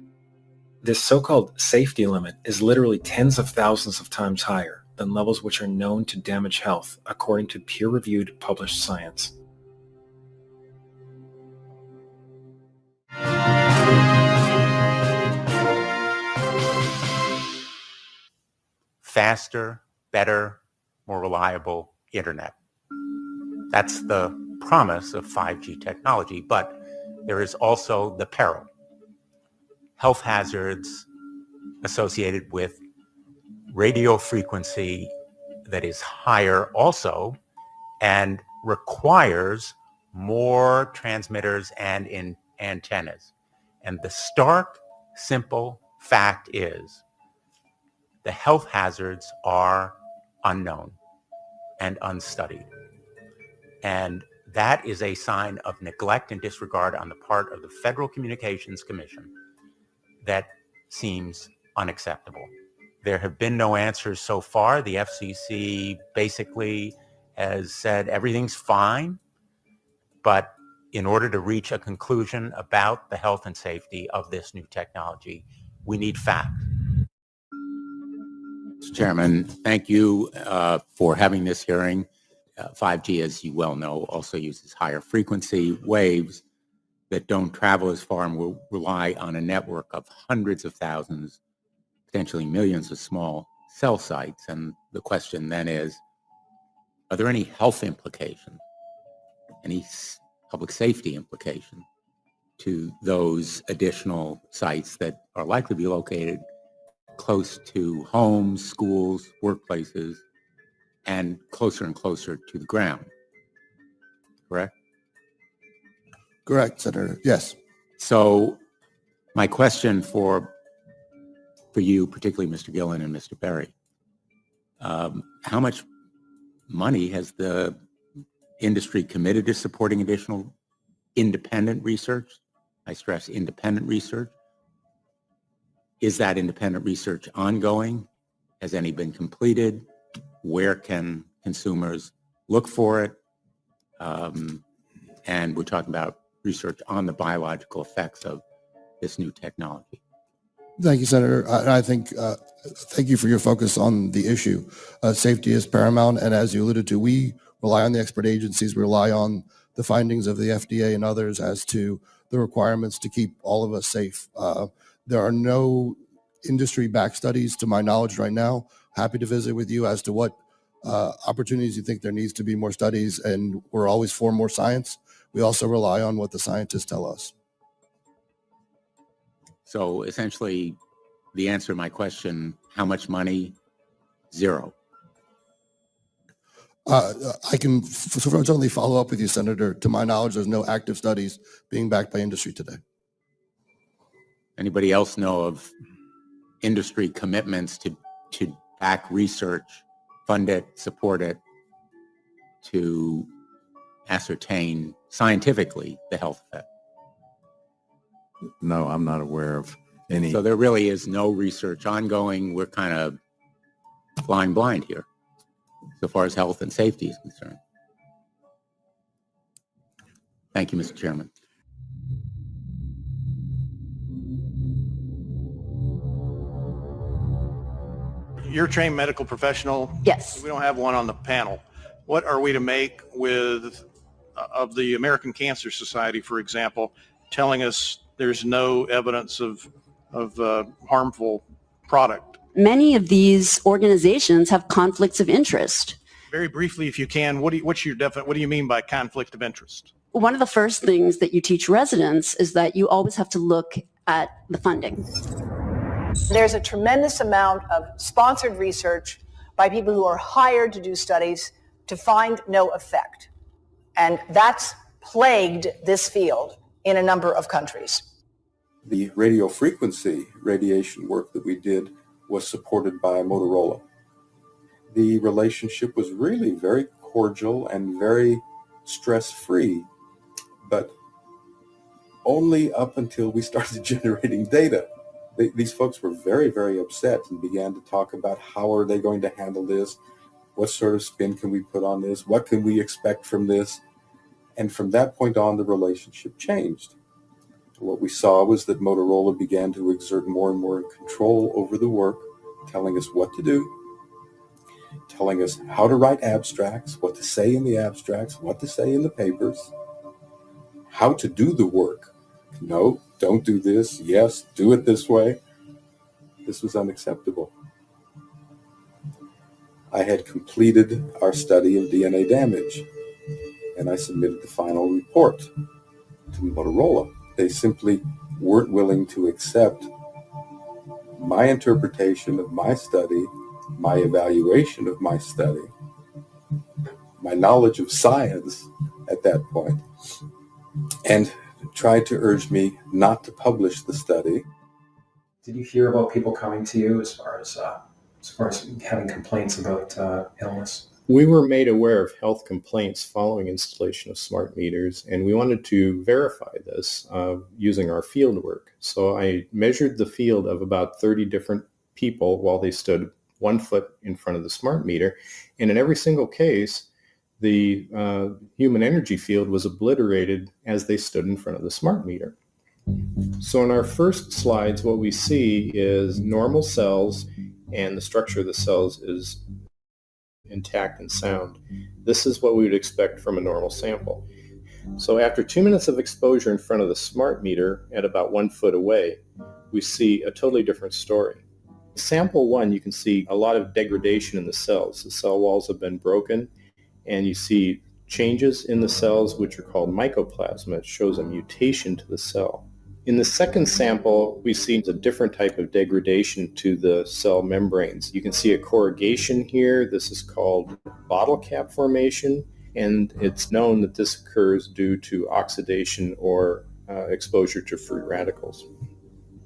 This so-called safety limit is literally tens of thousands of times higher than levels which are known to damage health, according to peer-reviewed published science. Faster, better, more reliable internet. That's the promise of 5G technology, but there is also the peril. Health hazards associated with radio frequency that is higher also and requires more transmitters and antennas. And the stark, simple fact is the health hazards are unknown and unstudied. And that is a sign of neglect and disregard on the part of the Federal Communications Commission that seems unacceptable. There have been no answers so far. The FCC basically has said everything's fine, but in order to reach a conclusion about the health and safety of this new technology, we need facts. Mr. Chairman, thank you for having this hearing. 5G, as you well know, also uses higher frequency waves that don't travel as far and will rely on a network of hundreds of thousands, potentially millions of small cell sites. And the question then is, are there any health implications, any public safety implications to those additional sites that are likely to be located close to homes, schools, workplaces, and closer to the ground? Correct? Correct, Senator. Yes. So my question for for you, particularly Mr. Gillen and Mr. Berry. How much money has the industry committed to supporting additional independent research? I stress independent research. Is that independent research ongoing? Has any been completed? Where can consumers look for it? And we're talking about research on the biological effects of this new technology. Thank you, Senator. I think, thank you for your focus on the issue. Safety is paramount, and as you alluded to, we rely on the expert agencies, we rely on the findings of the FDA and others as to the requirements to keep all of us safe. There are no industry-backed studies, to my knowledge right now. Happy to visit with you as to what opportunities you think there needs to be more studies, and we're always for more science. We also rely on what the scientists tell us. So essentially, the answer to my question, how much money? Zero. I can certainly follow up with you, Senator. To my knowledge, there's no active studies being backed by industry today. Anybody else know of industry commitments to back research, fund it, support it, to ascertain scientifically the health effect? No, I'm not aware of any. So there really is no research ongoing. We're kind of flying blind here so far as health and safety is concerned. Thank you, Mr. Chairman. You're a trained medical professional. Yes. We don't have one on the panel. What are we to make of the American Cancer Society, for example, telling us there's no evidence of harmful product? Many of these organizations have conflicts of interest. Very briefly, if you can, what do you mean by conflict of interest? One of the first things that you teach residents is that you always have to look at the funding. There's a tremendous amount of sponsored research by people who are hired to do studies to find no effect. And that's plagued this field in a number of countries. The radio frequency radiation work that we did was supported by Motorola. The relationship was really very cordial and very stress-free, but only up until we started generating data. These folks were very, very upset and began to talk about how are they going to handle this? What sort of spin can we put on this? What can we expect from this? And from that point on, the relationship changed. What we saw was that Motorola began to exert more and more control over the work, telling us what to do, telling us how to write abstracts, what to say in the abstracts, what to say in the papers, how to do the work. No, don't do this. Yes, do it this way. This was unacceptable. I had completed our study of DNA damage, and I submitted the final report to Motorola. They simply weren't willing to accept my interpretation of my study, my evaluation of my study, my knowledge of science at that point, and tried to urge me not to publish the study. Did you hear about people coming to you as far as having complaints about illness? We were made aware of health complaints following installation of smart meters, and we wanted to verify this using our field work. So I measured the field of about 30 different people while they stood 1 foot in front of the smart meter, and in every single case, the human energy field was obliterated as they stood in front of the smart meter. So in our first slides, what we see is normal cells, and the structure of the cells is intact and sound. This is what we would expect from a normal sample. So after 2 minutes of exposure in front of the smart meter at about 1 foot away, we see a totally different story. Sample 1, you can see a lot of degradation in the cells. The cell walls have been broken, and you see changes in the cells which are called mycoplasma. It shows a mutation to the cell. In the second sample, we see a different type of degradation to the cell membranes. You can see a corrugation here. This is called bottle cap formation, and it's known that this occurs due to oxidation or exposure to free radicals.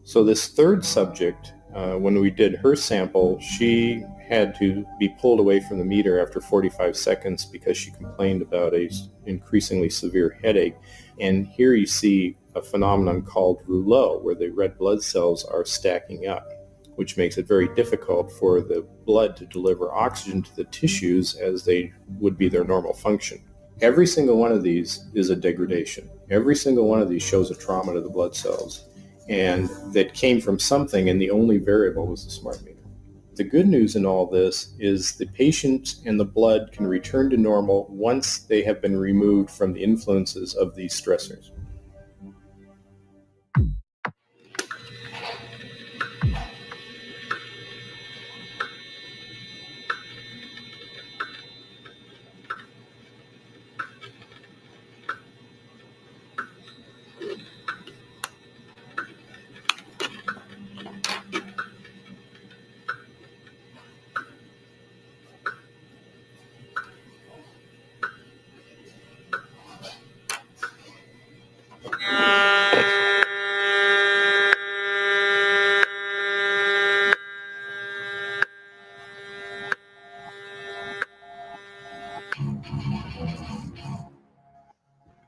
So this third subject When we did her sample, she had to be pulled away from the meter after 45 seconds because she complained about a increasingly severe headache. And here you see a phenomenon called rouleau, where the red blood cells are stacking up, which makes it very difficult for the blood to deliver oxygen to the tissues as they would be their normal function. Every single one of these is a degradation. Every single one of these shows a trauma to the blood cells, and that came from something, and the only variable was the smart meter. The good news in all this is the patient and the blood can return to normal once they have been removed from the influences of these stressors.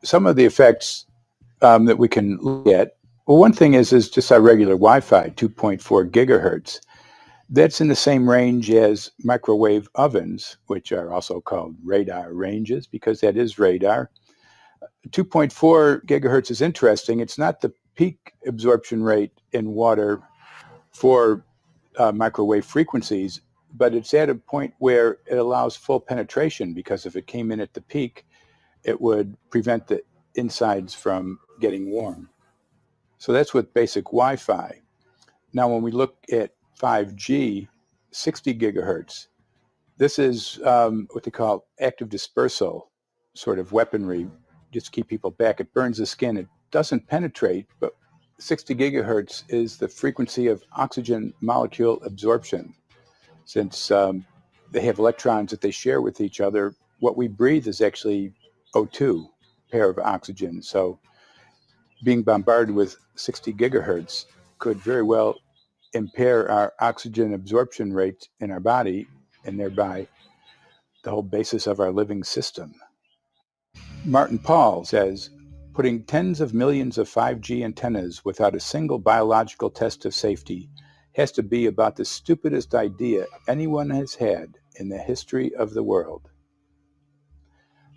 Some of the effects that we can look at, well, one thing is just our regular Wi-Fi, 2.4 gigahertz. That's in the same range as microwave ovens, which are also called radar ranges, because that is radar. 2.4 gigahertz is interesting. It's not the peak absorption rate in water for microwave frequencies, but it's at a point where it allows full penetration, because if it came in at the peak, it would prevent the insides from getting warm. So that's with basic Wi-Fi. Now, when we look at 5G, 60 gigahertz, this is what they call active dispersal sort of weaponry, just keep people back. It burns the skin. It doesn't penetrate, but 60 gigahertz is the frequency of oxygen molecule absorption. Since they have electrons that they share with each other, what we breathe is actually O2, pair of oxygen. So being bombarded with 60 gigahertz could very well impair our oxygen absorption rate in our body, and thereby the whole basis of our living system. Martin Pall says, putting tens of millions of 5G antennas without a single biological test of safety has to be about the stupidest idea anyone has had in the history of the world.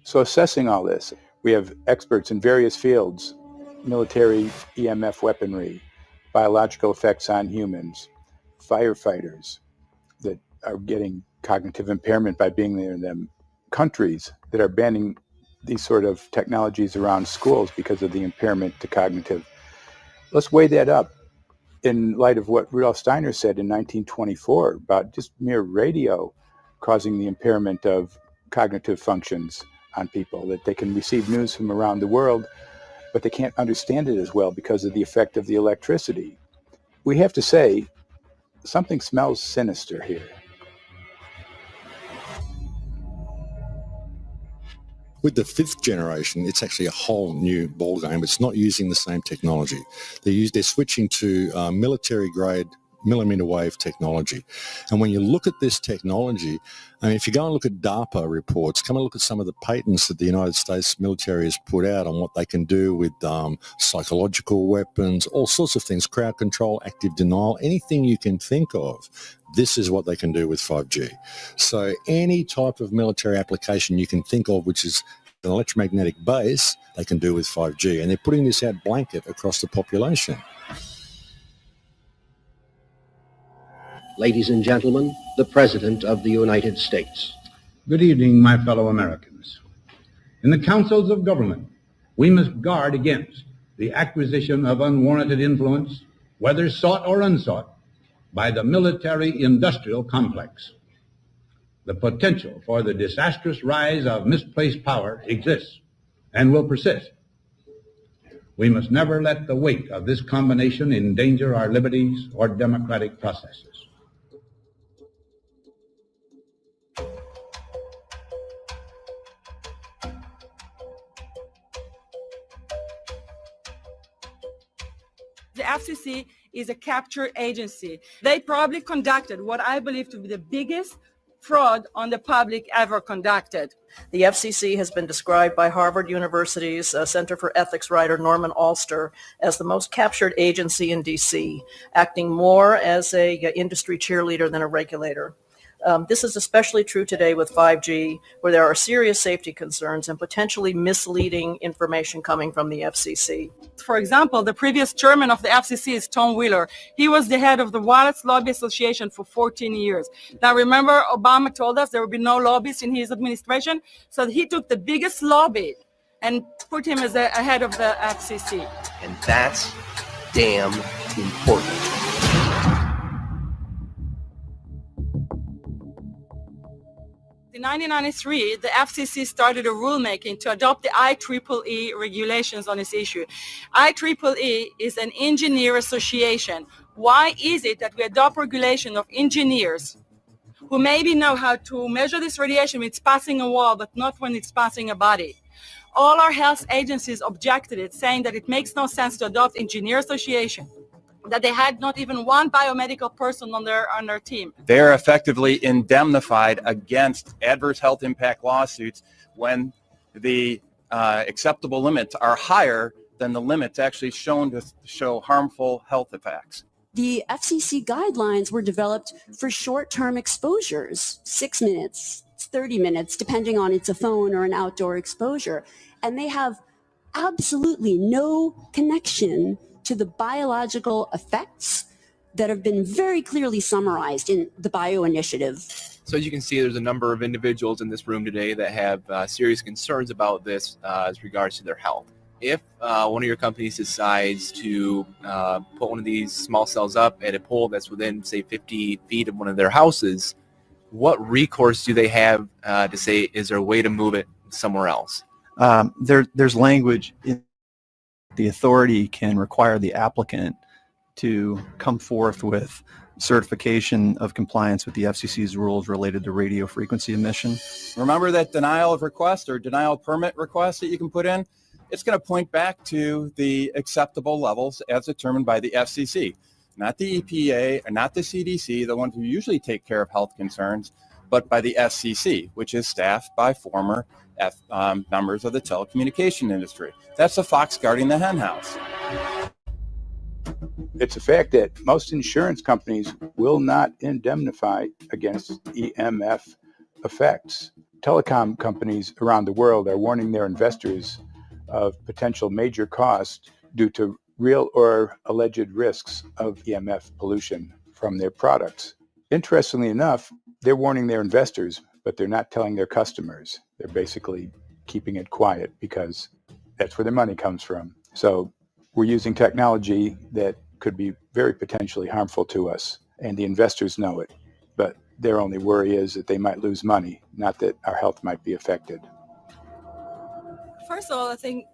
So assessing all this, we have experts in various fields, military EMF weaponry, biological effects on humans, firefighters that are getting cognitive impairment by being there in them, countries that are banning these sort of technologies around schools because of the impairment to cognitive. Let's weigh that up in light of what Rudolf Steiner said in 1924 about just mere radio causing the impairment of cognitive functions on people, that they can receive news from around the world, but they can't understand it as well because of the effect of the electricity. We have to say, something smells sinister here. With the fifth generation, it's actually a whole new ballgame. It's not using the same technology. They're switching to military-grade millimeter wave technology. And when you look at this technology, I mean, if you go and look at DARPA reports, come and look at some of the patents that the United States military has put out on what they can do with psychological weapons, all sorts of things, crowd control, active denial, anything you can think of. This is what they can do with 5G. So any type of military application you can think of, which is an electromagnetic base, they can do with 5G. And they're putting this out blanket across the population. Ladies and gentlemen, the President of the United States. Good evening, my fellow Americans. In the councils of government, we must guard against the acquisition of unwarranted influence, whether sought or unsought, by the military-industrial complex. The potential for the disastrous rise of misplaced power exists and will persist. We must never let the weight of this combination endanger our liberties or democratic processes. The FCC is a capture agency. They probably conducted what I believe to be the biggest fraud on the public ever conducted. The FCC has been described by Harvard University's Center for Ethics writer Norman Alster as the most captured agency in DC, acting more as a industry cheerleader than a regulator. This is especially true today with 5G, where there are serious safety concerns and potentially misleading information coming from the FCC. For example, the previous chairman of the FCC is Tom Wheeler. He was the head of the Wireless Lobby Association for 14 years. Now, remember, Obama told us there would be no lobbies in his administration, so he took the biggest lobby and put him as a head of the FCC. And that's damn important. In 1993, the FCC started a rulemaking to adopt the IEEE regulations on this issue. IEEE is an engineer association. Why is it that we adopt regulation of engineers who maybe know how to measure this radiation when it's passing a wall, but not when it's passing a body? All our health agencies objected it, saying that it makes no sense to adopt engineer association, that they had not even one biomedical person on their team. They're effectively indemnified against adverse health impact lawsuits when the acceptable limits are higher than the limits actually shown to show harmful health effects. The FCC guidelines were developed for short-term exposures, 6 minutes, 30 minutes, depending on it's a phone or an outdoor exposure. And they have absolutely no connection to the biological effects that have been very clearly summarized in the Bio Initiative. So as you can see, there's a number of individuals in this room today that have serious concerns about this as regards to their health. If one of your companies decides to put one of these small cells up at a pole that's within, say, 50 feet of one of their houses, what recourse do they have to say, is there a way to move it somewhere else? There's language in the authority can require the applicant to come forth with certification of compliance with the FCC's rules related to radio frequency emission. Remember that denial of request or denial of permit request that you can put in? It's going to point back to the acceptable levels as determined by the FCC, not the EPA, not the CDC, the ones who usually take care of health concerns, but by the FCC, which is staffed by former members of the telecommunication industry. That's the fox guarding the hen house. It's a fact that most insurance companies will not indemnify against EMF effects. Telecom companies around the world are warning their investors of potential major costs due to real or alleged risks of EMF pollution from their products. Interestingly enough, they're warning their investors, but they're not telling their customers. They're basically keeping it quiet because that's where their money comes from. So we're using technology that could be very potentially harmful to us, and the investors know it. But their only worry is that they might lose money, not that our health might be affected. First of all, I think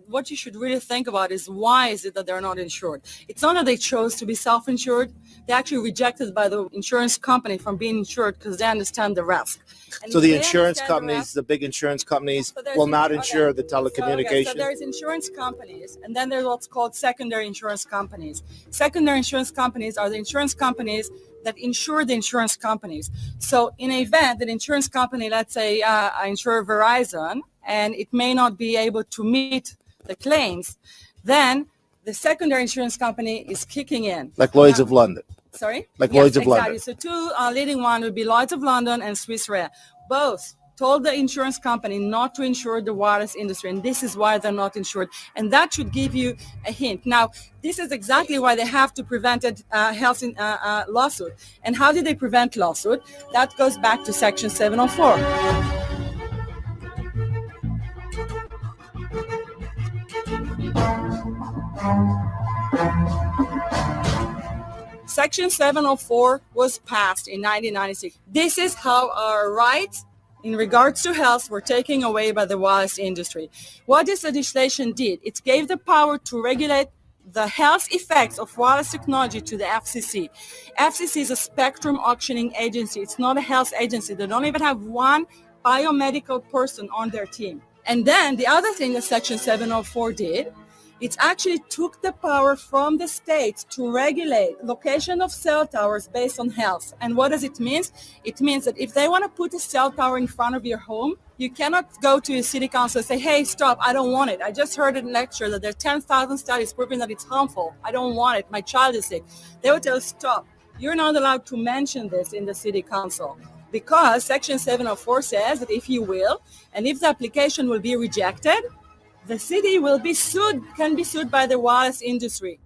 what you should really think about is why is it that they're not insured? It's not that they chose to be self-insured. They actually rejected by the insurance company from being insured because they understand the risk. And so the insurance companies, the big insurance companies, will not insure the telecommunications? So there's insurance companies, and then there's what's called secondary insurance companies. Secondary insurance companies are the insurance companies that insure the insurance companies. So in an event that insurance company, let's say I insure Verizon, and it may not be able to meet the claims, then the secondary insurance company is kicking in. Like Lloyd's of London. Sorry? Like Yes, Lloyd's of exactly. London. So two leading one would be Lloyd's of London and Swiss Re. Both told the insurance company not to insure the wireless industry, and this is why they're not insured. And that should give you a hint. Now, this is exactly why they have to prevent a health lawsuit. And how did they prevent lawsuit? That goes back to Section 704. Section 704 was passed in 1996. This is how our rights in regards to health were taken away by the wireless industry. What this legislation did, it gave the power to regulate the health effects of wireless technology to the FCC. FCC is a spectrum auctioning agency. It's not a health agency. They don't even have one biomedical person on their team. And then the other thing that Section 704 did, It actually took the power from the states to regulate location of cell towers based on health. And what does it mean? It means that if they want to put a cell tower in front of your home, you cannot go to your city council and say, hey, stop, I don't want it. I just heard in a lecture that there are 10,000 studies proving that it's harmful. I don't want it. My child is sick. They will tell you, stop. You're not allowed to mention this in the city council because Section 704 says that if you will, and if the application will be rejected, the city will be sued, can be sued by the wireless industry.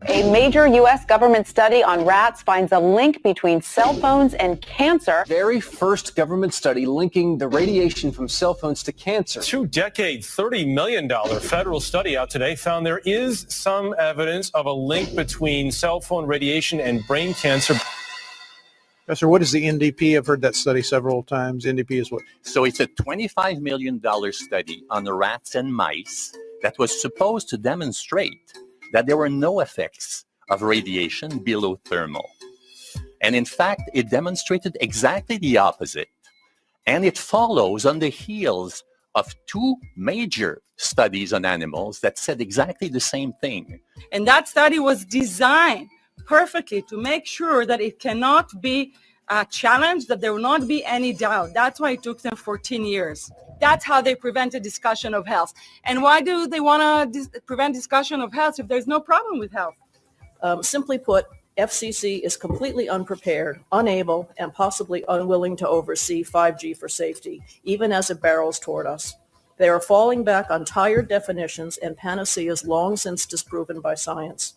A major U.S. government study on rats finds a link between cell phones and cancer. Very first government study linking the radiation from cell phones to cancer. 2-decade, $30 million federal study out today found there is some evidence of a link between cell phone radiation and brain cancer. Professor, what is the NDP? I've heard that study several times. NDP is what? So it's a $25 million study on the rats and mice that was supposed to demonstrate that there were no effects of radiation below thermal. And in fact, it demonstrated exactly the opposite. And it follows on the heels of two major studies on animals that said exactly the same thing. And that study was designed perfectly to make sure that it cannot be challenged, that there will not be any doubt. That's why it took them 14 years. That's how they prevented discussion of health. And why do they want to prevent discussion of health if there's no problem with health? Simply put, FCC is completely unprepared, unable, and possibly unwilling to oversee 5G for safety, even as it barrels toward us. They are falling back on tired definitions and panaceas long since disproven by science.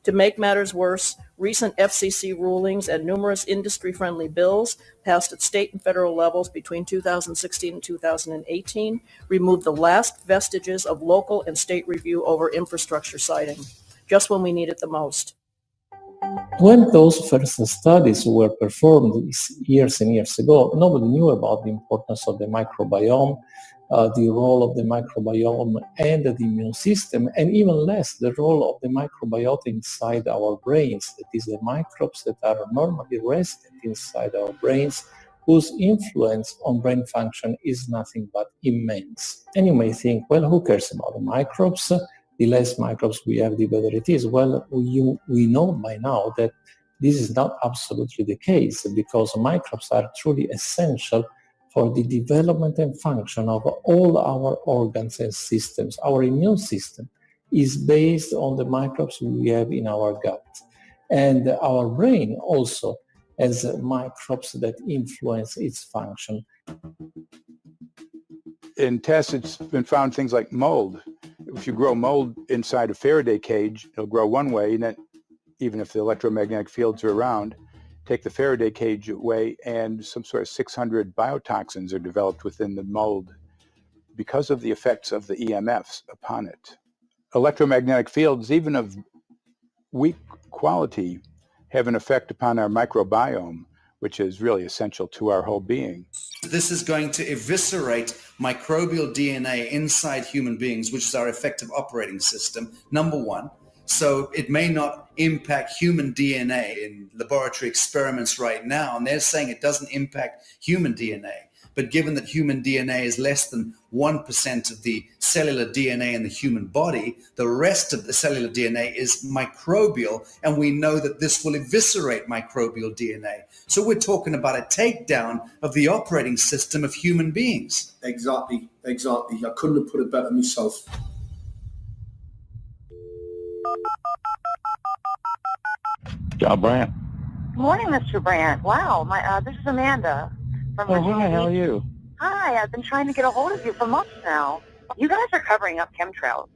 To make matters worse, recent FCC rulings and numerous industry-friendly bills passed at state and federal levels between 2016 and 2018 removed the last vestiges of local and state review over infrastructure siting, just when we need it the most. When those first studies were performed years and years ago, nobody knew about the importance of the microbiome, the role of the microbiome and the immune system, and even less the role of the microbiota inside our brains, that is the microbes that are normally resident inside our brains, whose influence on brain function is nothing but immense. And you may think, well, who cares about the microbes? The less microbes we have, the better it is. Well, we know by now that this is not absolutely the case, because microbes are truly essential for the development and function of all our organs and systems. Our immune system is based on the microbes we have in our gut. And our brain also has microbes that influence its function. In tests, it's been found things like mold. If you grow mold inside a Faraday cage, it'll grow one way, and then even if the electromagnetic fields are around, take the Faraday cage away, and some sort of 600 biotoxins are developed within the mold because of the effects of the EMFs upon it. Electromagnetic fields, even of weak quality, have an effect upon our microbiome, which is really essential to our whole being. This is going to eviscerate microbial DNA inside human beings, which is our effective operating system, number one. So it may not impact human DNA in laboratory experiments right now, and they're saying it doesn't impact human DNA. But given that human DNA is less than 1% of the cellular DNA in the human body, the rest of the cellular DNA is microbial, and we know that this will eviscerate microbial DNA. So we're talking about a takedown of the operating system of human beings. Exactly. I couldn't have put it better myself. John Brandt. Good morning, Mr. Brandt. Wow, this is Amanda from Virginia. Hi, how are you? Hi, I've been trying to get a hold of you for months now. You guys are covering up chemtrails.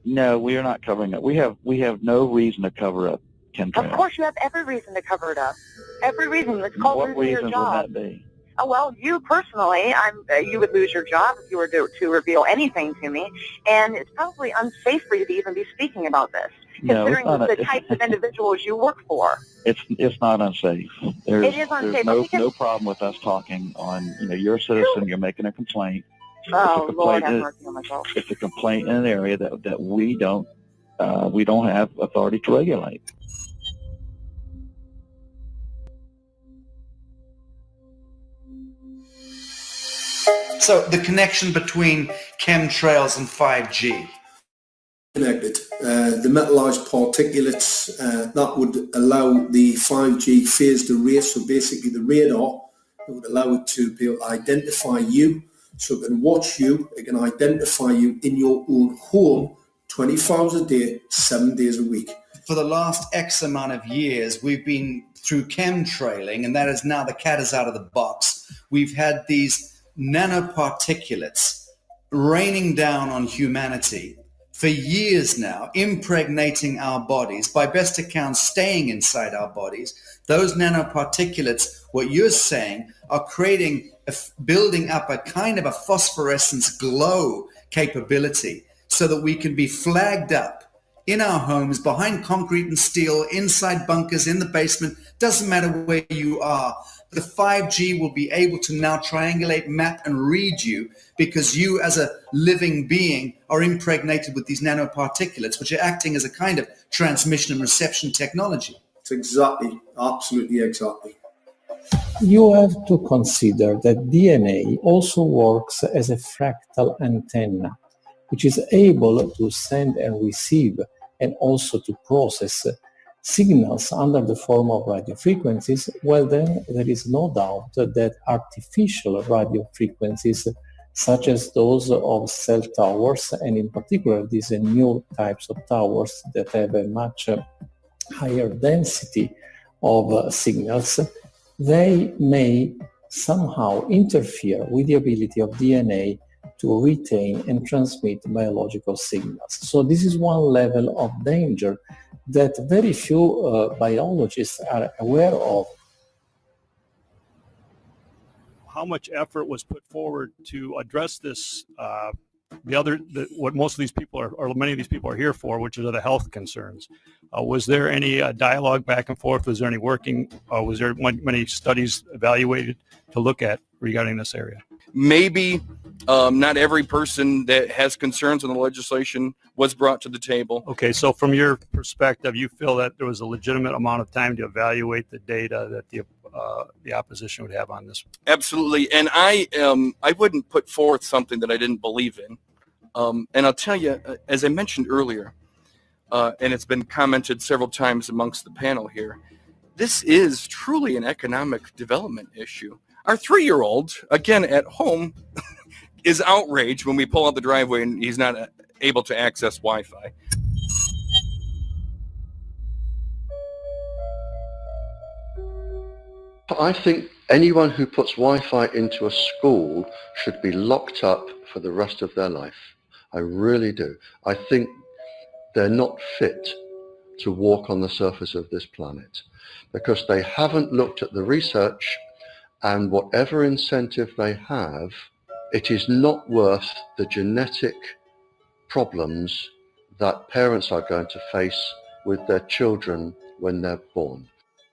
No, we are not covering it. We have no reason to cover up chemtrails. Of course, you have every reason to cover it up. Every reason. It's called What losing your reason job. would that be? Oh, well, you personally, you would lose your job if you were to reveal anything to me, and it's probably unsafe for you to even be speaking about this, No, it's considering not the types of individuals you work for. It's not unsafe. It is unsafe. There's no problem with us talking on, you're a citizen, you're making a complaint. Oh, Lord, have mercy on myself. It's a complaint in an area that we don't have authority to regulate. So the connection between chemtrails and 5G. Connected. The metallized particulates that would allow the 5G phased array, so basically the radar, it would allow it to be able to identify you, so it can watch you, it can identify you in your own home 24 hours a day, 7 days a week. For the last X amount of years, we've been through chemtrailing, and that is now the cat is out of the box. We've had these nanoparticulates raining down on humanity for years now, impregnating our bodies, by best account staying inside our bodies. Those nanoparticulates, what you're saying, are creating, building up a kind of a phosphorescence glow capability so that we can be flagged up in our homes, behind concrete and steel, inside bunkers, in the basement, doesn't matter where you are. The 5G will be able to now triangulate, map, and read you because you as a living being are impregnated with these nanoparticulates, which are acting as a kind of transmission and reception technology. It's exactly, absolutely exactly. You have to consider that DNA also works as a fractal antenna, which is able to send and receive and also to process signals under the form of radio frequencies. Well, then there is no doubt that artificial radio frequencies, such as those of cell towers, and in particular these new types of towers that have a much higher density of signals, they may somehow interfere with the ability of DNA to retain and transmit biological signals. So this is one level of danger that very few biologists are aware of. How much effort was put forward to address this? What most of these people are, or many of these people are here for, which are the health concerns. Was there any dialogue back and forth? Was there any working? Was there many studies evaluated to look at regarding this area? Maybe not every person that has concerns on the legislation was brought to the table. Okay, so from your perspective, you feel that there was a legitimate amount of time to evaluate the data that the opposition would have on this? Absolutely, and I wouldn't put forth something that I didn't believe in. And I'll tell you, as I mentioned earlier, and it's been commented several times amongst the panel here, this is truly an economic development issue. Our 3-year-old, again at home, is outraged when we pull out the driveway and he's not able to access Wi-Fi. I think anyone who puts Wi-Fi into a school should be locked up for the rest of their life. I really do. I think they're not fit to walk on the surface of this planet because they haven't looked at the research, and whatever incentive they have, it is not worth the genetic problems that parents are going to face with their children when they're born.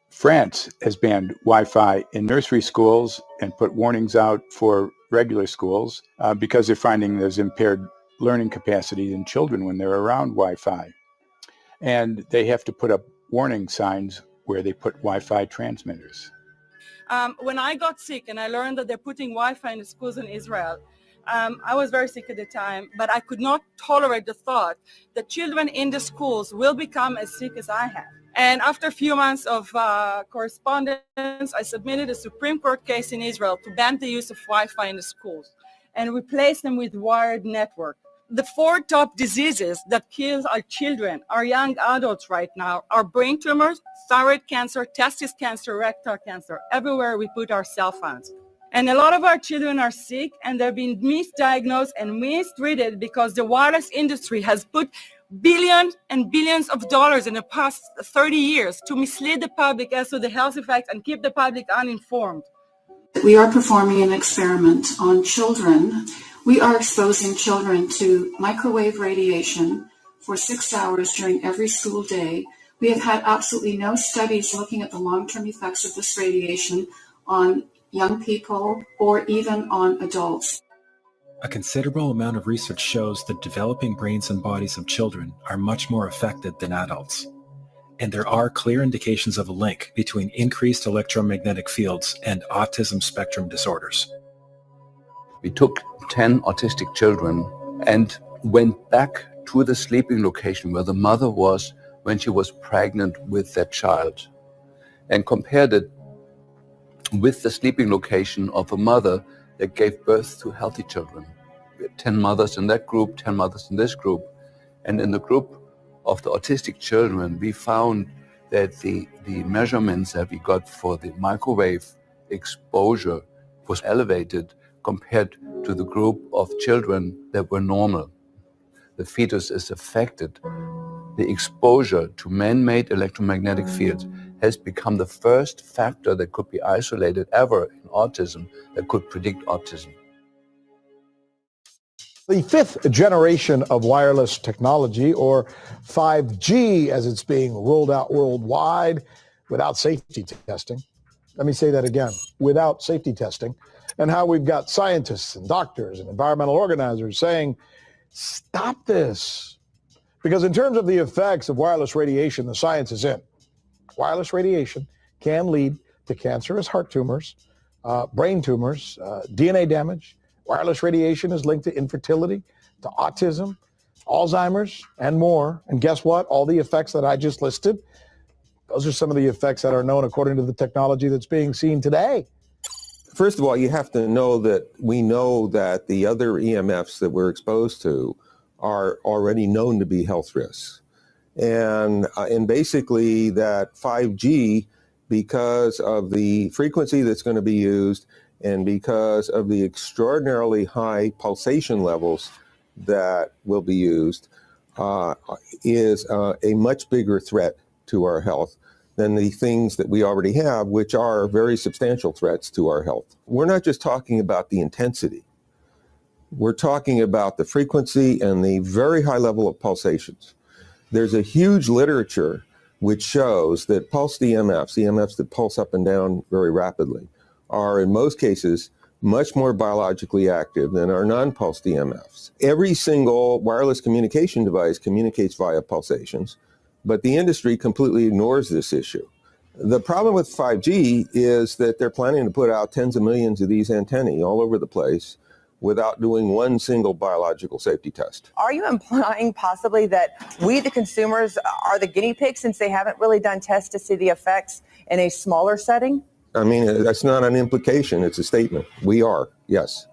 France has banned Wi-Fi in nursery schools and put warnings out for regular schools because they're finding there's impaired learning capacity in children when they're around Wi-Fi. And they have to put up warning signs where they put Wi-Fi transmitters. When I got sick and I learned that they're putting Wi-Fi in the schools in Israel, I was very sick at the time, but I could not tolerate the thought that children in the schools will become as sick as I have. And after a few months of correspondence, I submitted a Supreme Court case in Israel to ban the use of Wi-Fi in the schools and replace them with wired network. The 4 top diseases that kill our children, our young adults right now, are brain tumors, thyroid cancer, testis cancer, rectal cancer, everywhere we put our cell phones. And a lot of our children are sick and they're being misdiagnosed and mistreated because the wireless industry has put billions and billions of dollars in the past 30 years to mislead the public as to the health effects and keep the public uninformed. We are performing an experiment on children. We are exposing children to microwave radiation for 6 hours during every school day. We have had absolutely no studies looking at the long-term effects of this radiation on young people or even on adults. A considerable amount of research shows that developing brains and bodies of children are much more affected than adults. And there are clear indications of a link between increased electromagnetic fields and autism spectrum disorders. We took 10 autistic children and went back to the sleeping location where the mother was when she was pregnant with that child and compared it with the sleeping location of a mother that gave birth to healthy children. We had 10 mothers in that group, 10 mothers in this group. And in the group of the autistic children, we found that the measurements that we got for the microwave exposure was elevated compared to the group of children that were normal. The fetus is affected. The exposure to man-made electromagnetic fields has become the first factor that could be isolated ever in autism that could predict autism. The fifth generation of wireless technology, or 5G as it's being rolled out worldwide without safety testing. Let me say that again, without safety testing. And how we've got scientists and doctors and environmental organizers saying, stop this. Because in terms of the effects of wireless radiation, the science is in. Wireless radiation can lead to cancerous heart tumors, brain tumors, DNA damage. Wireless radiation is linked to infertility, to autism, Alzheimer's, and more. And guess what? All the effects that I just listed, those are some of the effects that are known according to the technology that's being seen today. First of all, you have to know that we know that the other EMFs that we're exposed to are already known to be health risks. And basically that 5G, because of the frequency that's going to be used and because of the extraordinarily high pulsation levels that will be used, is a much bigger threat to our health than the things that we already have, which are very substantial threats to our health. We're not just talking about the intensity. We're talking about the frequency and the very high level of pulsations. There's a huge literature which shows that pulsed EMFs, EMFs that pulse up and down very rapidly, are in most cases much more biologically active than our non-pulsed EMFs. Every single wireless communication device communicates via pulsations, but the industry completely ignores this issue. The problem with 5G is that they're planning to put out tens of millions of these antennae all over the place without doing one single biological safety test. Are you implying possibly that we, the consumers, are the guinea pigs since they haven't really done tests to see the effects in a smaller setting? I mean, that's not an implication, it's a statement. We are, yes.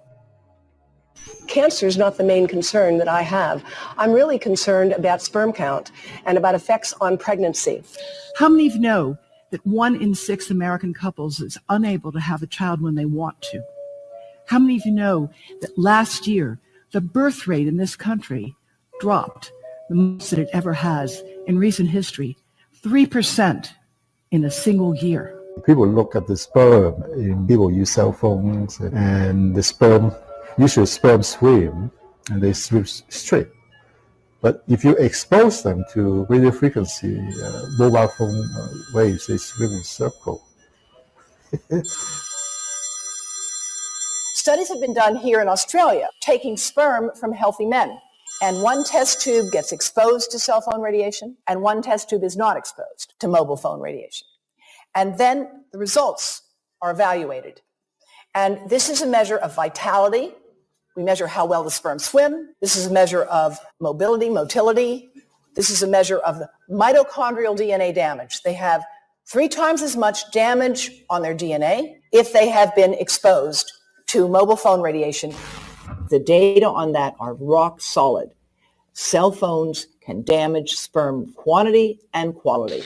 Cancer is not the main concern that I have. I'm really concerned about sperm count and about effects on pregnancy. How many of you know that 1 in 6 American couples is unable to have a child when they want to? How many of you know that last year, the birth rate in this country dropped the most that it ever has in recent history, 3% in a single year? People look at the sperm, and people use cell phones, and the sperm, usually sperm swim, and they swim straight. But if you expose them to radio frequency, mobile phone waves, they swim in circle. Studies have been done here in Australia, taking sperm from healthy men. And one test tube gets exposed to cell phone radiation, and one test tube is not exposed to mobile phone radiation. And then the results are evaluated. And this is a measure of vitality. We measure how well the sperm swim. This is a measure of motility. This is a measure of the mitochondrial DNA damage. They have 3 times as much damage on their DNA if they have been exposed to mobile phone radiation. The data on that are rock solid. Cell phones can damage sperm quantity and quality.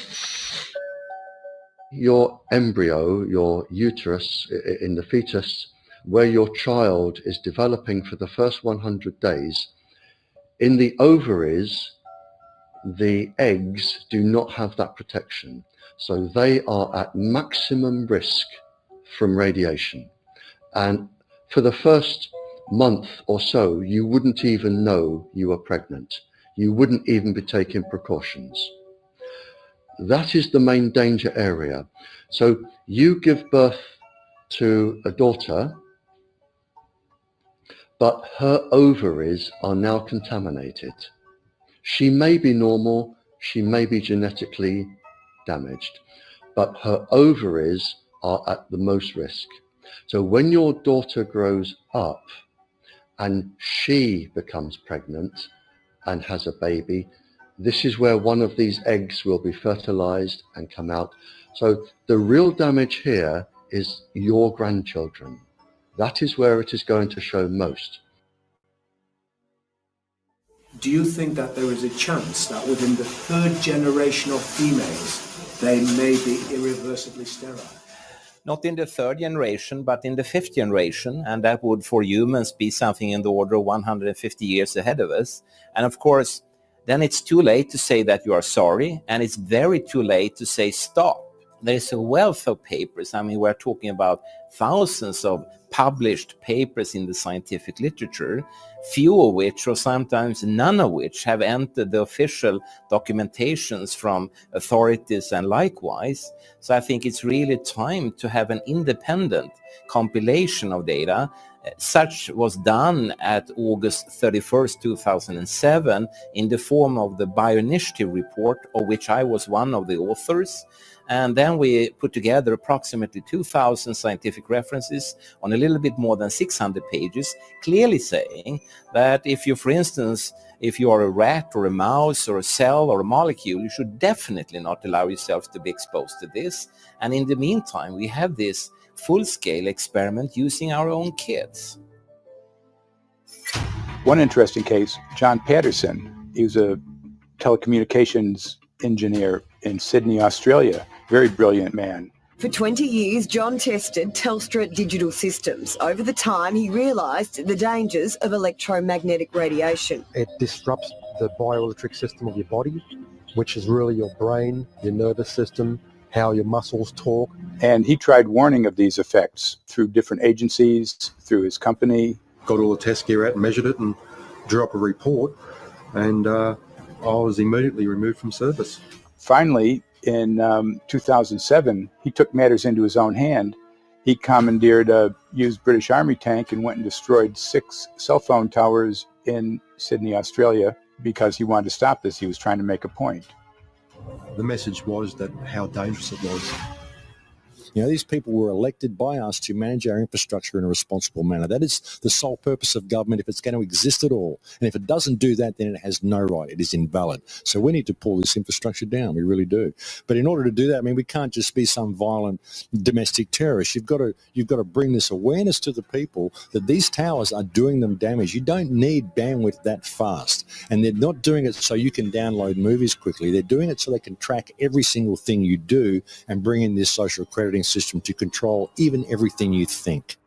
Your embryo, your uterus in the fetus, where your child is developing for the first 100 days, in the ovaries, the eggs do not have that protection. So they are at maximum risk from radiation. And for the first month or so, you wouldn't even know you were pregnant. You wouldn't even be taking precautions. That is the main danger area. So you give birth to a daughter, but her ovaries are now contaminated. She may be normal, she may be genetically damaged, but her ovaries are at the most risk. So when your daughter grows up, and she becomes pregnant and has a baby, this is where one of these eggs will be fertilized and come out. So the real damage here is your grandchildren. That is where it is going to show most. Do you think that there is a chance that within the third generation of females, they may be irreversibly sterile? Not in the third generation, but in the fifth generation, and that would for humans be something in the order of 150 years ahead of us. And of course, then it's too late to say that you are sorry, and it's very too late to say stop. There is a wealth of papers. I mean, we're talking about thousands of published papers in the scientific literature, few of which, or sometimes none of which, have entered the official documentations from authorities and likewise. So I think it's really time to have an independent compilation of data. Such was done at August 31st, 2007 in the form of the Bioinitiative report, of which I was one of the authors. And then we put together approximately 2,000 scientific references on a little bit more than 600 pages, clearly saying that if you, for instance, if you are a rat or a mouse or a cell or a molecule, you should definitely not allow yourself to be exposed to this. And in the meantime, we have this full-scale experiment using our own kids. One interesting case, John Patterson, he was a telecommunications engineer in Sydney, Australia. Very brilliant man. For 20 years, John tested Telstra digital systems. Over the time, he realised the dangers of electromagnetic radiation. It disrupts the bioelectric system of your body, which is really your brain, your nervous system, how your muscles talk. And he tried warning of these effects through different agencies, through his company. Got all the test gear out and measured it and drew up a report, and I was immediately removed from service. Finally, in 2007, he took matters into his own hand. He commandeered a used British Army tank and went and destroyed 6 cell phone towers in Sydney, Australia, because he wanted to stop this. He was trying to make a point. The message was that how dangerous it was. You know, these people were elected by us to manage our infrastructure in a responsible manner. That is the sole purpose of government if it's going to exist at all. And if it doesn't do that, then it has no right. It is invalid. So we need to pull this infrastructure down. We really do. But in order to do that, I mean, we can't just be some violent domestic terrorist. You've got to bring this awareness to the people that these towers are doing them damage. You don't need bandwidth that fast. And they're not doing it so you can download movies quickly. They're doing it so they can track every single thing you do and bring in this social crediting system to control even everything you think.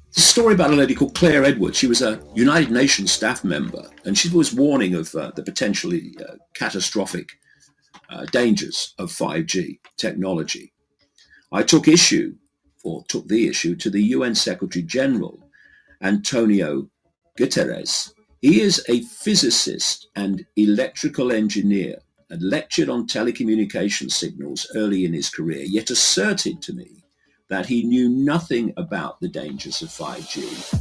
It's a story about a lady called Claire Edwards. She was a United Nations staff member, and she was warning of the potentially catastrophic dangers of 5G technology. I took the issue to the UN Secretary General, Antonio Guterres. He is a physicist and electrical engineer, and lectured on telecommunication signals early in his career, yet asserted to me that he knew nothing about the dangers of 5G.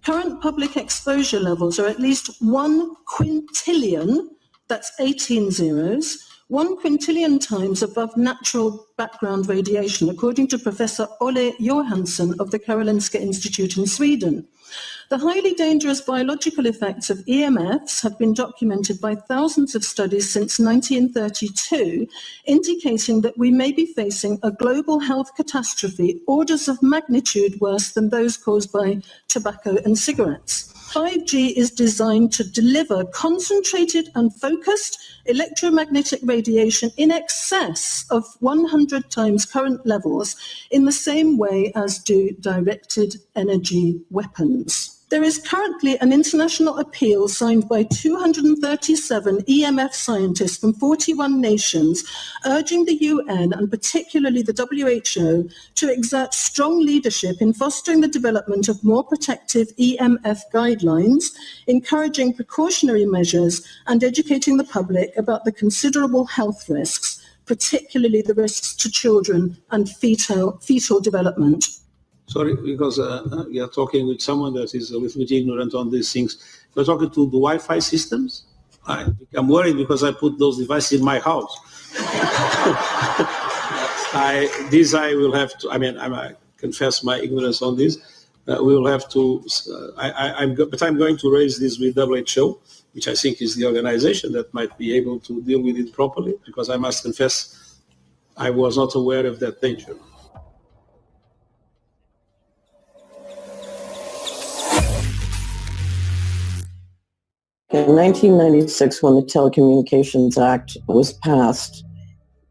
Current public exposure levels are at least 1 quintillion, that's 18 zeros, 1 quintillion times above natural background radiation, according to Professor Olle Johansson of the Karolinska Institute in Sweden. The highly dangerous biological effects of EMFs have been documented by thousands of studies since 1932, indicating that we may be facing a global health catastrophe orders of magnitude worse than those caused by tobacco and cigarettes. 5G is designed to deliver concentrated and focused electromagnetic radiation in excess of 100 times current levels in the same way as do directed energy weapons. There is currently an international appeal signed by 237 EMF scientists from 41 nations, urging the UN and particularly the WHO to exert strong leadership in fostering the development of more protective EMF guidelines, encouraging precautionary measures, and educating the public about the considerable health risks, particularly the risks to children and fetal development. Sorry, because we are talking with someone that is a little bit ignorant on these things. We're talking to the Wi-Fi systems. I'm worried because I put those devices in my house. I will have to, I mean, I'm a confess my ignorance on this. We will have to. I'm going to raise this with WHO, which I think is the organization that might be able to deal with it properly, because I must confess I was not aware of that danger. In 1996, when the Telecommunications Act was passed,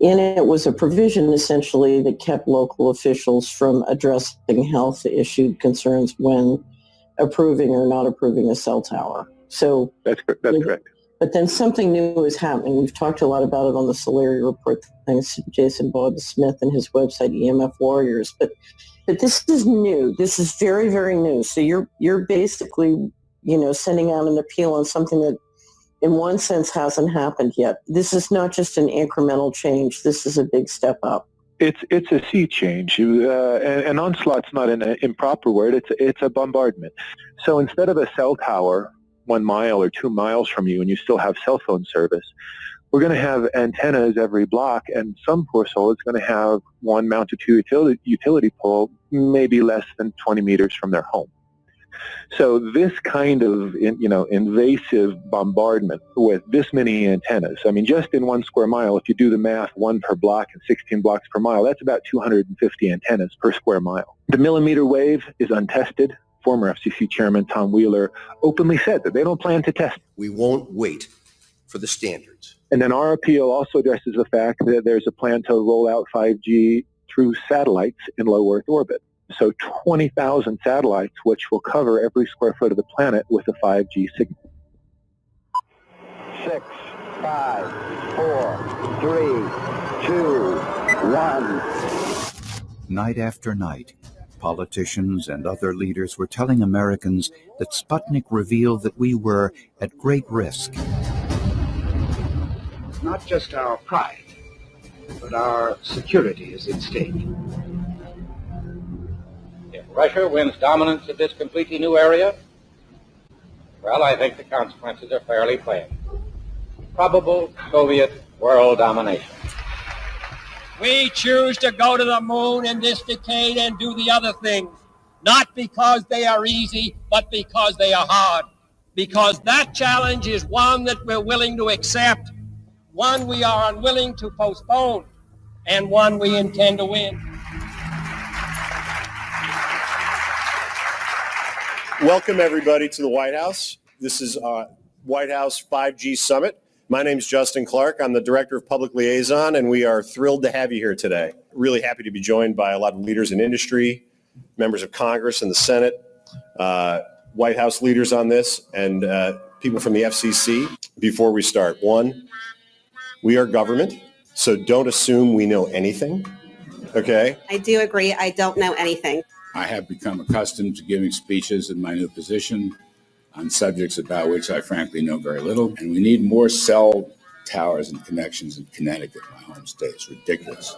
in it was a provision essentially that kept local officials from addressing health issue concerns when approving or not approving a cell tower. So that's correct. But then something new is happening. We've talked a lot about it on the Solari report, thanks to Jason Boggs-Smith and his website, EMF Warriors. But this is new. This is very, very new. So you're basically, sending out an appeal on something that in one sense hasn't happened yet. This is not just an incremental change. This is a big step up. It's a sea change. An onslaught's not an improper word. It's a bombardment. So instead of a cell tower 1 mile or 2 miles from you and you still have cell phone service, we're going to have antennas every block, and some poor soul is going to have one mounted to utility pole maybe less than 20 meters from their home. So this kind of, invasive bombardment with this many antennas, I mean, just in 1 square mile, if you do the math, 1 per block and 16 blocks per mile, that's about 250 antennas per square mile. The millimeter wave is untested. Former FCC Chairman Tom Wheeler openly said that they don't plan to test. We won't wait for the standards. And then our appeal also addresses the fact that there's a plan to roll out 5G through satellites in low Earth orbit. So 20,000 satellites, which will cover every square foot of the planet with a 5G signal. 6, 5, 4, 3, 2, 1. Night after night, politicians and other leaders were telling Americans that Sputnik revealed that we were at great risk. Not just our pride, but our security is at stake. If Russia wins dominance of this completely new area, well, I think the consequences are fairly plain. Probable Soviet world domination. We choose to go to the moon in this decade and do the other things, not because they are easy, but because they are hard. Because that challenge is one that we're willing to accept, one we are unwilling to postpone, and one we intend to win. Welcome, everybody, to the White House. This is White House 5G Summit. My name is Justin Clark. I'm the Director of Public Liaison, and we are thrilled to have you here today. Really happy to be joined by a lot of leaders in industry, members of Congress and the Senate, White House leaders on this, and people from the FCC. Before we start, one, we are government, so don't assume we know anything, okay? I do agree. I don't know anything. I have become accustomed to giving speeches in my new position on subjects about which I frankly know very little. And we need more cell towers and connections in Connecticut, my home state. It's ridiculous.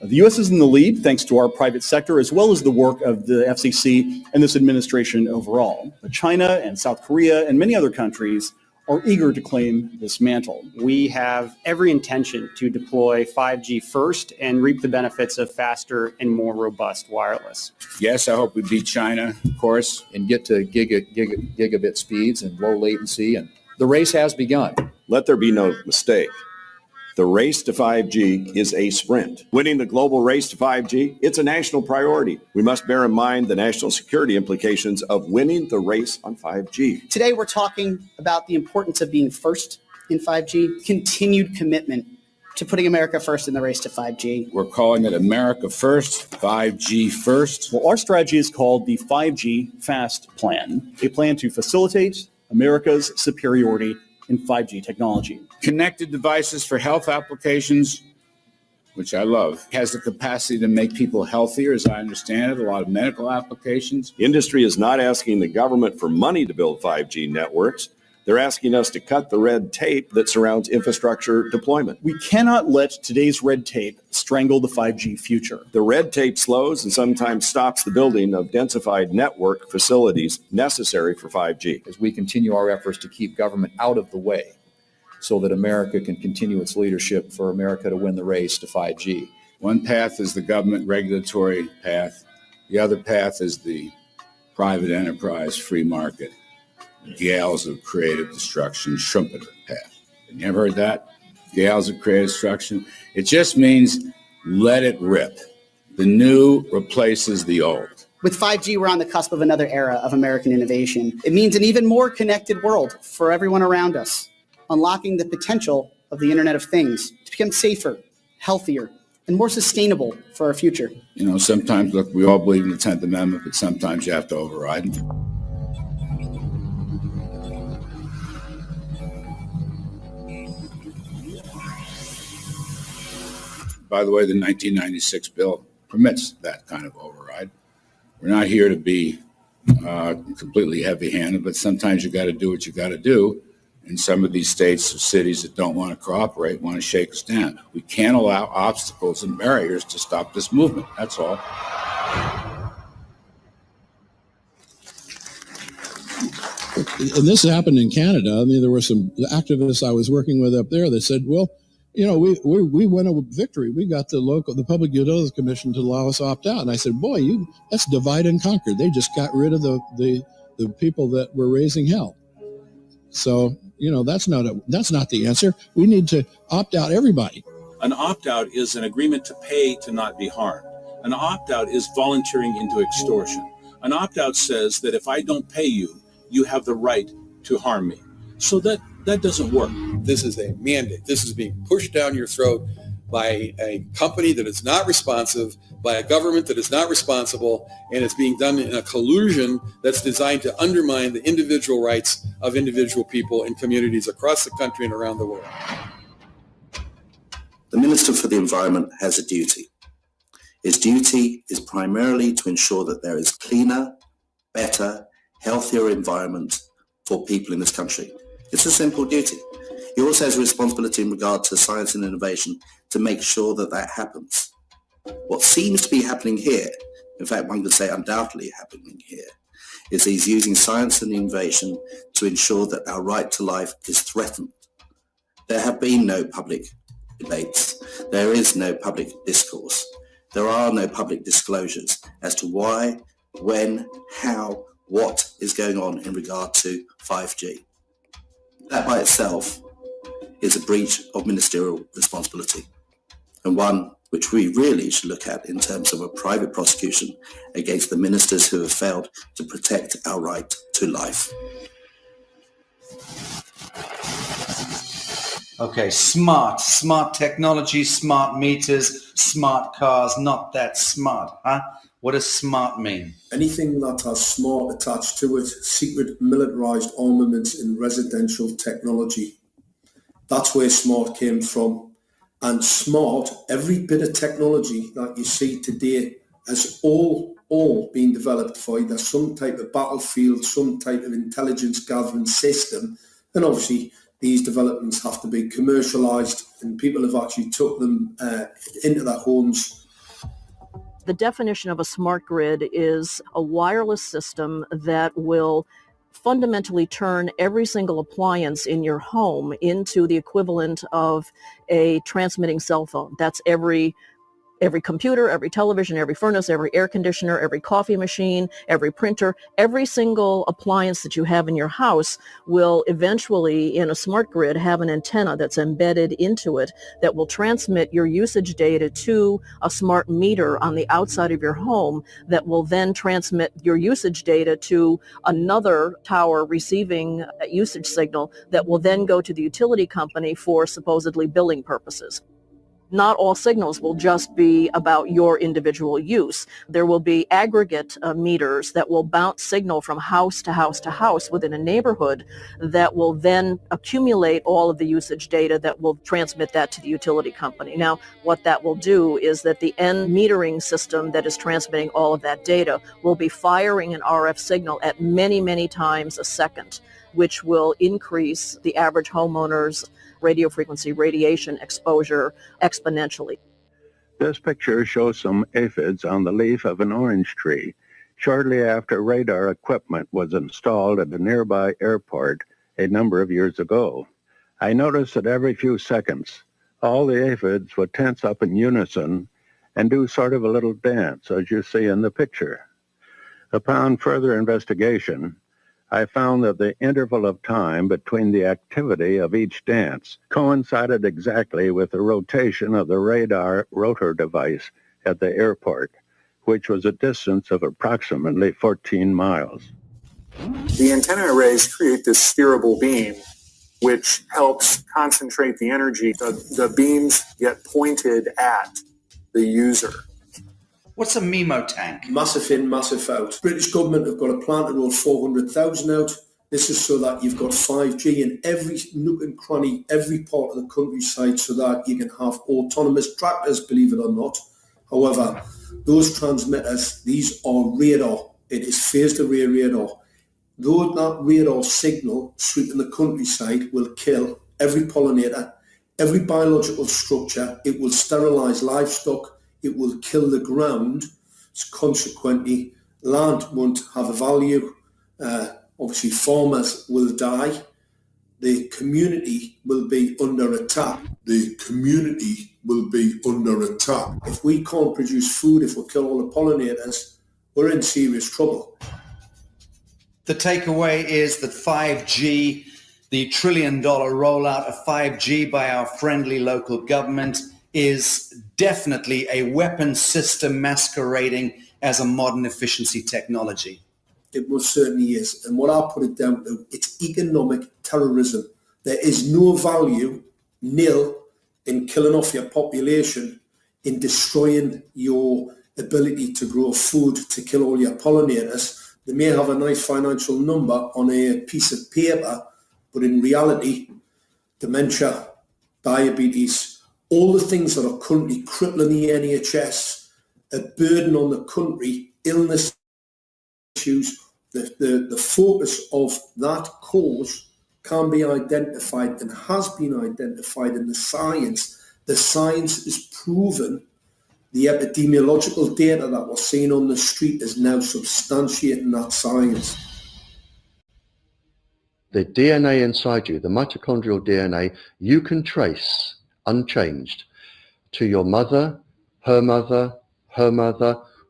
The U.S. is in the lead thanks to our private sector, as well as the work of the FCC and this administration overall. But China and South Korea and many other countries are eager to claim this mantle. We have every intention to deploy 5G first and reap the benefits of faster and more robust wireless. Yes, I hope we beat China, of course, and get to gigabit speeds and low latency. And the race has begun. Let there be no mistake. The race to 5G is a sprint. Winning the global race to 5G, it's a national priority. We must bear in mind the national security implications of winning the race on 5G. Today, we're talking about the importance of being first in 5G, continued commitment to putting America first in the race to 5G. We're calling it America First, 5G First. Well, our strategy is called the 5G Fast Plan, a plan to facilitate America's superiority in 5G technology. Connected devices for health applications, which I love, has the capacity to make people healthier, as I understand it, a lot of medical applications. Industry is not asking the government for money to build 5G networks. They're asking us to cut the red tape that surrounds infrastructure deployment. We cannot let today's red tape strangle the 5G future. The red tape slows and sometimes stops the building of densified network facilities necessary for 5G. As we continue our efforts to keep government out of the way so that America can continue its leadership for America to win the race to 5G. One path is the government regulatory path. The other path is the private enterprise, free market, gales of creative destruction, Schumpeter path. Have you ever heard that? Gales of creative destruction. It just means let it rip. The new replaces the old. With 5G, we're on the cusp of another era of American innovation. It means an even more connected world for everyone around us, unlocking the potential of the Internet of Things to become safer, healthier, and more sustainable for our future. You know, sometimes, look, we all believe in the 10th Amendment, but sometimes you have to override it. By the way, the 1996 bill permits that kind of override. We're not here to be completely heavy-handed, but sometimes you got to do what you got to do. And some of these states or cities that don't want to cooperate want to shake us down. We can't allow obstacles and barriers to stop this movement. That's all. And this happened in Canada. I mean, there were some activists I was working with up there that said, well, you know, we won a victory. We got the Public Utilities Commission to allow us opt out. And I said, boy, that's divide and conquer. They just got rid of the people that were raising hell. So, you know, that's not the answer. We need to opt out everybody. An opt-out is an agreement to pay to not be harmed. An opt-out is volunteering into extortion. An opt-out says that if I don't pay you, you have the right to harm me. So that doesn't work. This is a mandate. This is being pushed down your throat by a company that is not responsive, by a government that is not responsible, and it's being done in a collusion that's designed to undermine the individual rights of individual people and communities across the country and around the world. The Minister for the Environment has a duty. His duty is primarily to ensure that there is cleaner, better, healthier environment for people in this country. It's a simple duty. He also has a responsibility in regard to science and innovation to make sure that that happens. What seems to be happening here, in fact, one could say undoubtedly happening here, is he's using science and innovation to ensure that our right to life is threatened. There have been no public debates. There is no public discourse. There are no public disclosures as to why, when, how, what is going on in regard to 5G. That by itself is a breach of ministerial responsibility, and one which we really should look at in terms of a private prosecution against the ministers who have failed to protect our right to life. Okay, smart technology, smart meters, smart cars, not that smart, huh? What does smart mean? Anything that has smart attached to it, secret militarized armaments in residential technology. That's where smart came from. And smart, every bit of technology that you see today has all been developed for either some type of battlefield, some type of intelligence gathering system. And obviously these developments have to be commercialized, and people have actually took them into their homes. The definition of a smart grid is a wireless system that will fundamentally turn every single appliance in your home into the equivalent of a transmitting cell phone. That's every computer, every television, every furnace, every air conditioner, every coffee machine, every printer, every single appliance that you have in your house will eventually, in a smart grid, have an antenna that's embedded into it that will transmit your usage data to a smart meter on the outside of your home that will then transmit your usage data to another tower receiving a usage signal that will then go to the utility company for supposedly billing purposes. Not all signals will just be about your individual use. There will be aggregate meters that will bounce signal from house to house to house within a neighborhood that will then accumulate all of the usage data that will transmit that to the utility company. Now, what that will do is that the end metering system that is transmitting all of that data will be firing an RF signal at many, many times a second, which will increase the average homeowner's radio frequency radiation exposure exponentially. This picture shows some aphids on the leaf of an orange tree shortly after radar equipment was installed at a nearby airport a number of years ago. I noticed that every few seconds, all the aphids would tense up in unison and do sort of a little dance, as you see in the picture. Upon further investigation, I found that the interval of time between the activity of each dance coincided exactly with the rotation of the radar rotor device at the airport, which was a distance of approximately 14 miles. The antenna arrays create this steerable beam, which helps concentrate the energy. The beams get pointed at the user. What's a MIMO tank? Massive in, massive out. British government have got a plan to roll 400,000 out. This is so that you've got 5G in every nook and cranny, every part of the countryside, so that you can have autonomous tractors, believe it or not. However, those transmitters, these are radar. It is phased array radar. Though that radar signal sweeping the countryside will kill every pollinator, every biological structure, it will sterilise livestock, it will kill the ground. So consequently, land won't have a value. Obviously, farmers will die. The community will be under attack. The community will be under attack. If we can't produce food, if we kill all the pollinators, we're in serious trouble. The takeaway is that 5G, the $1 trillion rollout of 5G by our friendly local government, is definitely a weapon system masquerading as a modern efficiency technology. It most certainly is. And what I put it down to, it's economic terrorism. There is no value, nil, in killing off your population, in destroying your ability to grow food, to kill all your pollinators. They may have a nice financial number on a piece of paper, but in reality, dementia, diabetes, all the things that are currently crippling the NHS, a burden on the country, illness issues, the focus of that cause can be identified and has been identified in the science. The science is proven. The epidemiological data that we're seeing on the street is now substantiating that science. The DNA inside you, the mitochondrial DNA, you can trace unchanged to your mother, her mother,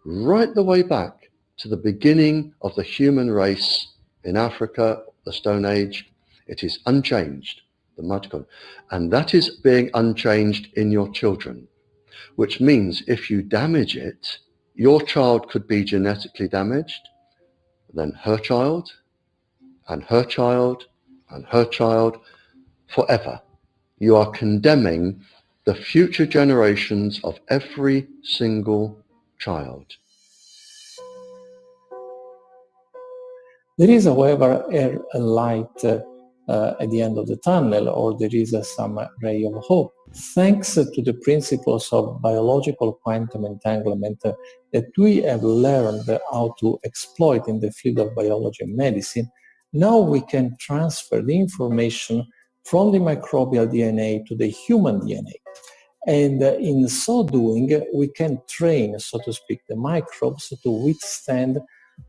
right the way back to the beginning of the human race in Africa, the Stone Age. It is unchanged, the mitochondria. And that is being unchanged in your children, which means if you damage it, your child could be genetically damaged, then her child, and her child, and her child, forever. You are condemning the future generations of every single child. There is, however, a light at the end of the tunnel, or there is some ray of hope. Thanks to the principles of biological quantum entanglement that we have learned how to exploit in the field of biology and medicine, now we can transfer the information from the microbial DNA to the human DNA. And in so doing, we can train, so to speak, the microbes to withstand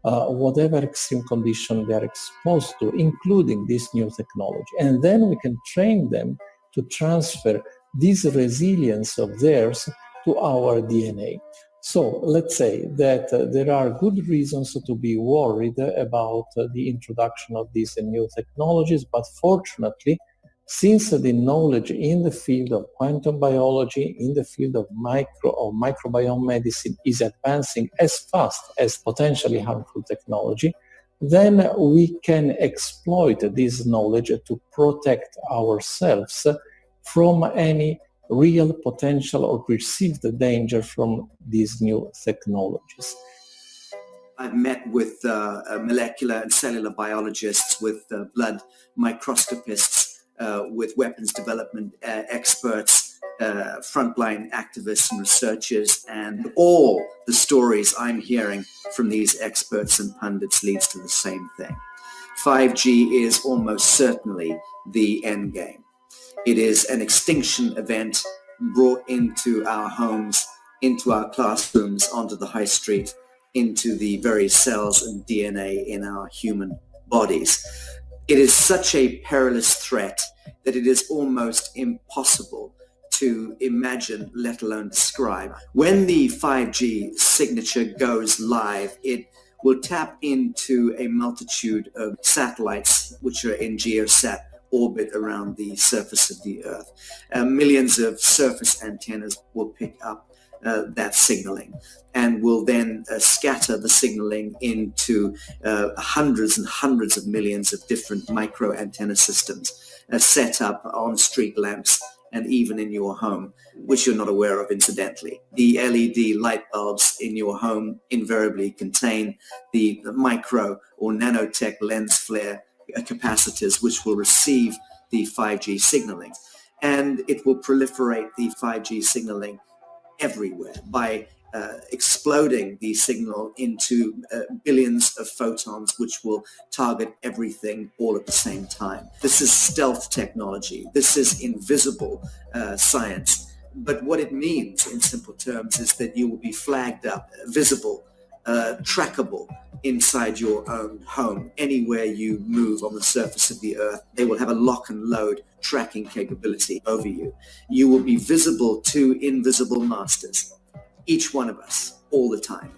whatever extreme condition they are exposed to, including this new technology. And then we can train them to transfer this resilience of theirs to our DNA. So let's say that there are good reasons to be worried about the introduction of these new technologies, but fortunately, since the knowledge in the field of quantum biology, in the field of microbiome medicine is advancing as fast as potentially harmful technology, then we can exploit this knowledge to protect ourselves from any real potential or perceived danger from these new technologies. I've met with molecular and cellular biologists, with blood microscopists, with weapons development experts, frontline activists and researchers, and all the stories I'm hearing from these experts and pundits leads to the same thing. 5G is almost certainly the end game. It is an extinction event brought into our homes, into our classrooms, onto the high street, into the very cells and DNA in our human bodies. It is such a perilous threat that it is almost impossible to imagine, let alone describe. When the 5G signature goes live, it will tap into a multitude of satellites which are in geosat orbit around the surface of the Earth. Millions of surface antennas will pick up that signaling and will then scatter the signaling into hundreds and hundreds of millions of different micro antenna systems set up on street lamps and even in your home, which you're not aware of incidentally. The LED light bulbs in your home invariably contain the micro or nanotech lens flare capacitors which will receive the 5G signaling. And it will proliferate the 5G signaling everywhere by exploding the signal into billions of photons which will target everything all at the same time. This is stealth technology. This is invisible science. But what it means in simple terms is that you will be flagged up, visible, trackable inside your own home. Anywhere you move on the surface of the Earth, they will have a lock and load tracking capability over you. You will be visible to invisible masters, each one of us, all the time.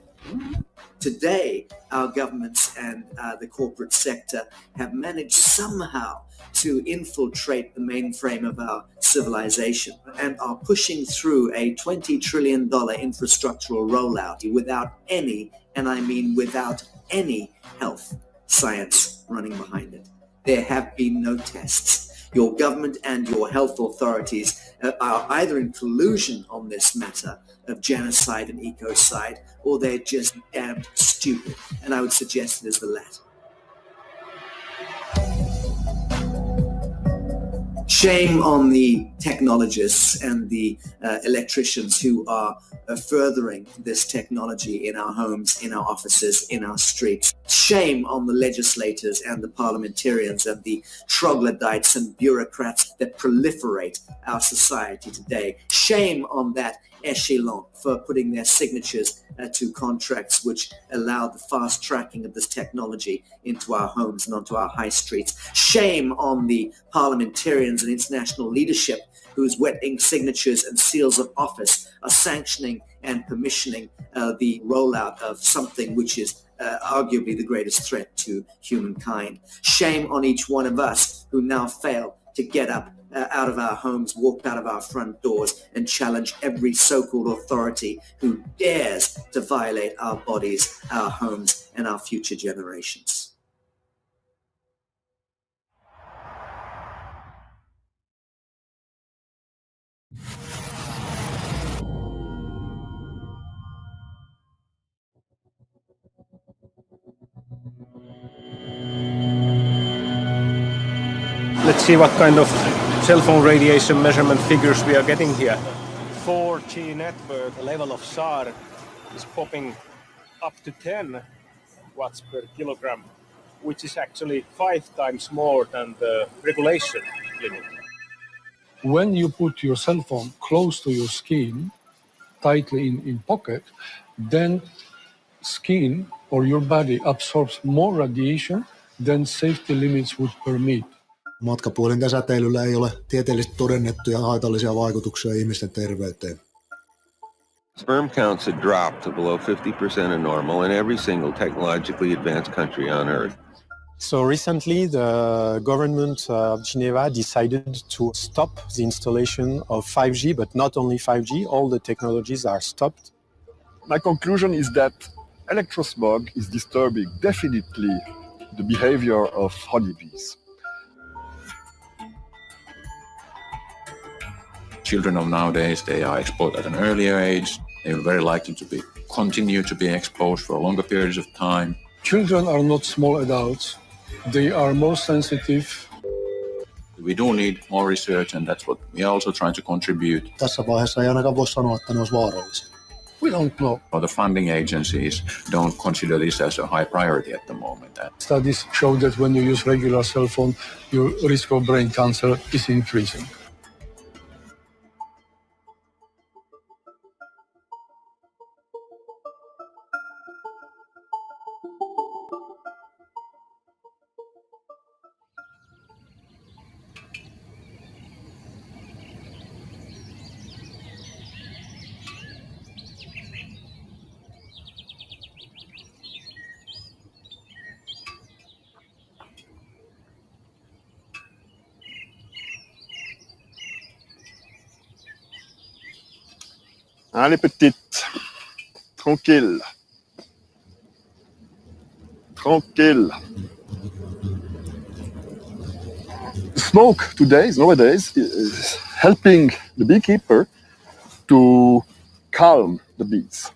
Today, our governments and the corporate sector have managed somehow to infiltrate the mainframe of our civilization and are pushing through a $20 trillion infrastructural rollout without any, and I mean without any, health science running behind it. There have been no tests. Your government and your health authorities are either in collusion on this matter of genocide and ecocide, or they're just damned stupid. And I would suggest it is the latter. Shame on the technologists and the electricians who are furthering this technology in our homes, in our offices, in our streets. Shame on the legislators and the parliamentarians and the troglodytes and bureaucrats that proliferate our society today. Shame on that echelon for putting their signatures to contracts which allow the fast tracking of this technology into our homes and onto our high streets. Shame on the parliamentarians and international leadership whose wet ink signatures and seals of office are sanctioning and permissioning the rollout of something which is arguably the greatest threat to humankind. Shame on each one of us who now fail to get up out of our homes, walk out of our front doors and challenge every so-called authority who dares to violate our bodies, our homes, and our future generations. Let's see what kind of cell phone radiation measurement figures we are getting here. 4G network level of SAR is popping up to 10 watts per kilogram, which is actually 5 times more than the regulation limit. When you put your cell phone close to your skin, tightly in pocket, then skin or your body absorbs more radiation than safety limits would permit. Matkapuhelinten säteilyllä ei ole tieteellisesti todennettuja haitallisia vaikutuksia ihmisten terveyteen. Sperm counts had dropped to below 50% of normal in every single technologically advanced country on Earth. So recently, the government of Geneva decided to stop the installation of 5G, but not only 5G, all the technologies are stopped. My conclusion is that electrosmog is disturbing definitely the behavior of honeybees. Children of nowadays, they are exposed at an earlier age. They are very likely to continue to be exposed for longer periods of time. Children are not small adults. They are more sensitive. We do need more research, and that's what we are also trying to contribute. Tässä vaiheessa ei ainakaan voi sanoa, että ne olisi vaarallisia. We don't know. Or the funding agencies don't consider this as a high priority at the moment. Studies show that when you use regular cell phone, your risk of brain cancer is increasing. Allez, petite. Tranquille. Tranquille. Smoke nowadays, is helping the beekeeper to calm the bees.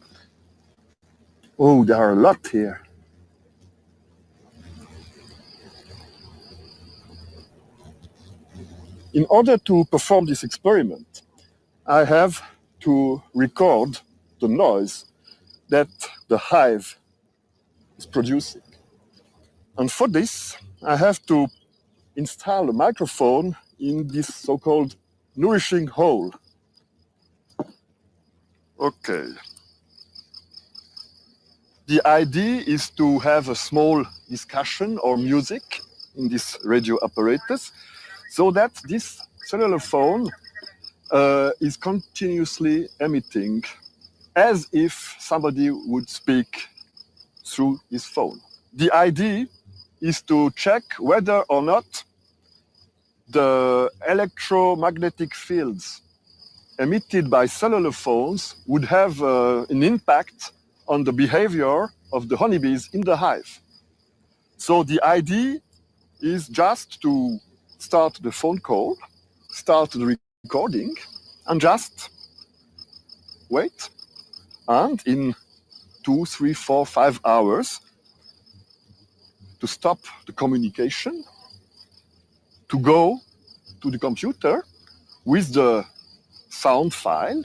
Oh, there are a lot here. In order to perform this experiment, I have to record the noise that the hive is producing. And for this, I have to install a microphone in this so-called nourishing hole. Okay. The idea is to have a small discussion or music in this radio apparatus so that this cellular phone is continuously emitting as if somebody would speak through his phone. The idea is to check whether or not the electromagnetic fields emitted by cellular phones would have an impact on the behavior of the honeybees in the hive. So the idea is just to start the phone call, start the recording, and just wait. And in 2, 3, 4, 5 hours, to stop the communication, to go to the computer with the sound file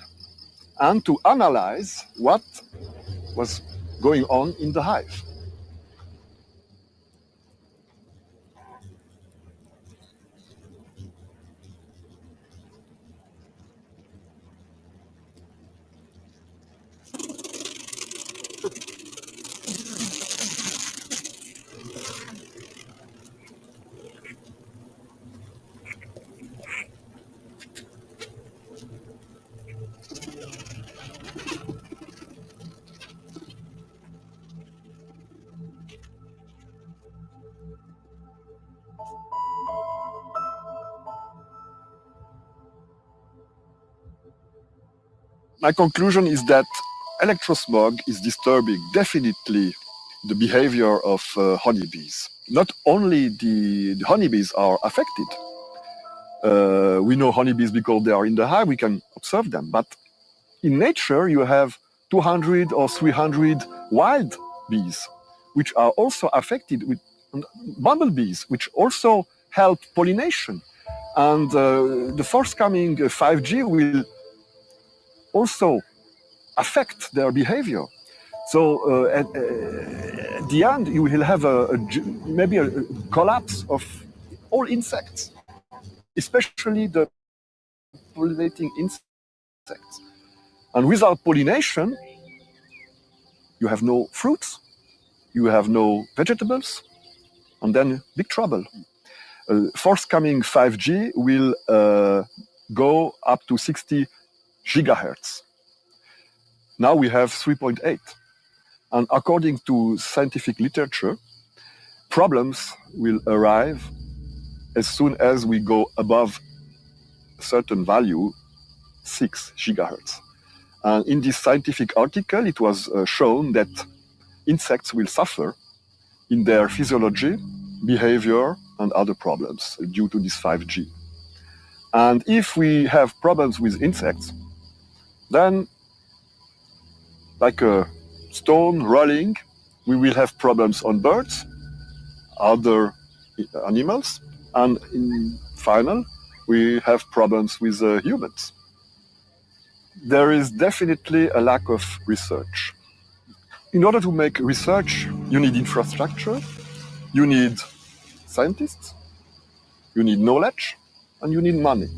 and to analyze what was going on in the hive. My conclusion is that electrosmog is disturbing definitely the behavior of honeybees. Not only the honeybees are affected. We know honeybees because they are in the hive, we can observe them. But in nature, you have 200 or 300 wild bees, which are also affected with bumblebees, which also help pollination. And the forthcoming 5G will also affect their behavior. So at the end, you will have maybe a collapse of all insects, especially the pollinating insects. And without pollination, you have no fruits, you have no vegetables, and then big trouble. Forthcoming 5G will go up to 60 gigahertz. Now we have 3.8. And according to scientific literature, problems will arrive as soon as we go above a certain value, 6 gigahertz. And in this scientific article, it was shown that insects will suffer in their physiology, behavior, and other problems due to this 5G. And if we have problems with insects, then like a stone rolling, we will have problems on birds, other animals, and in final, we have problems with humans. There is definitely a lack of research. In order to make research, you need infrastructure, you need scientists, you need knowledge, and you need money.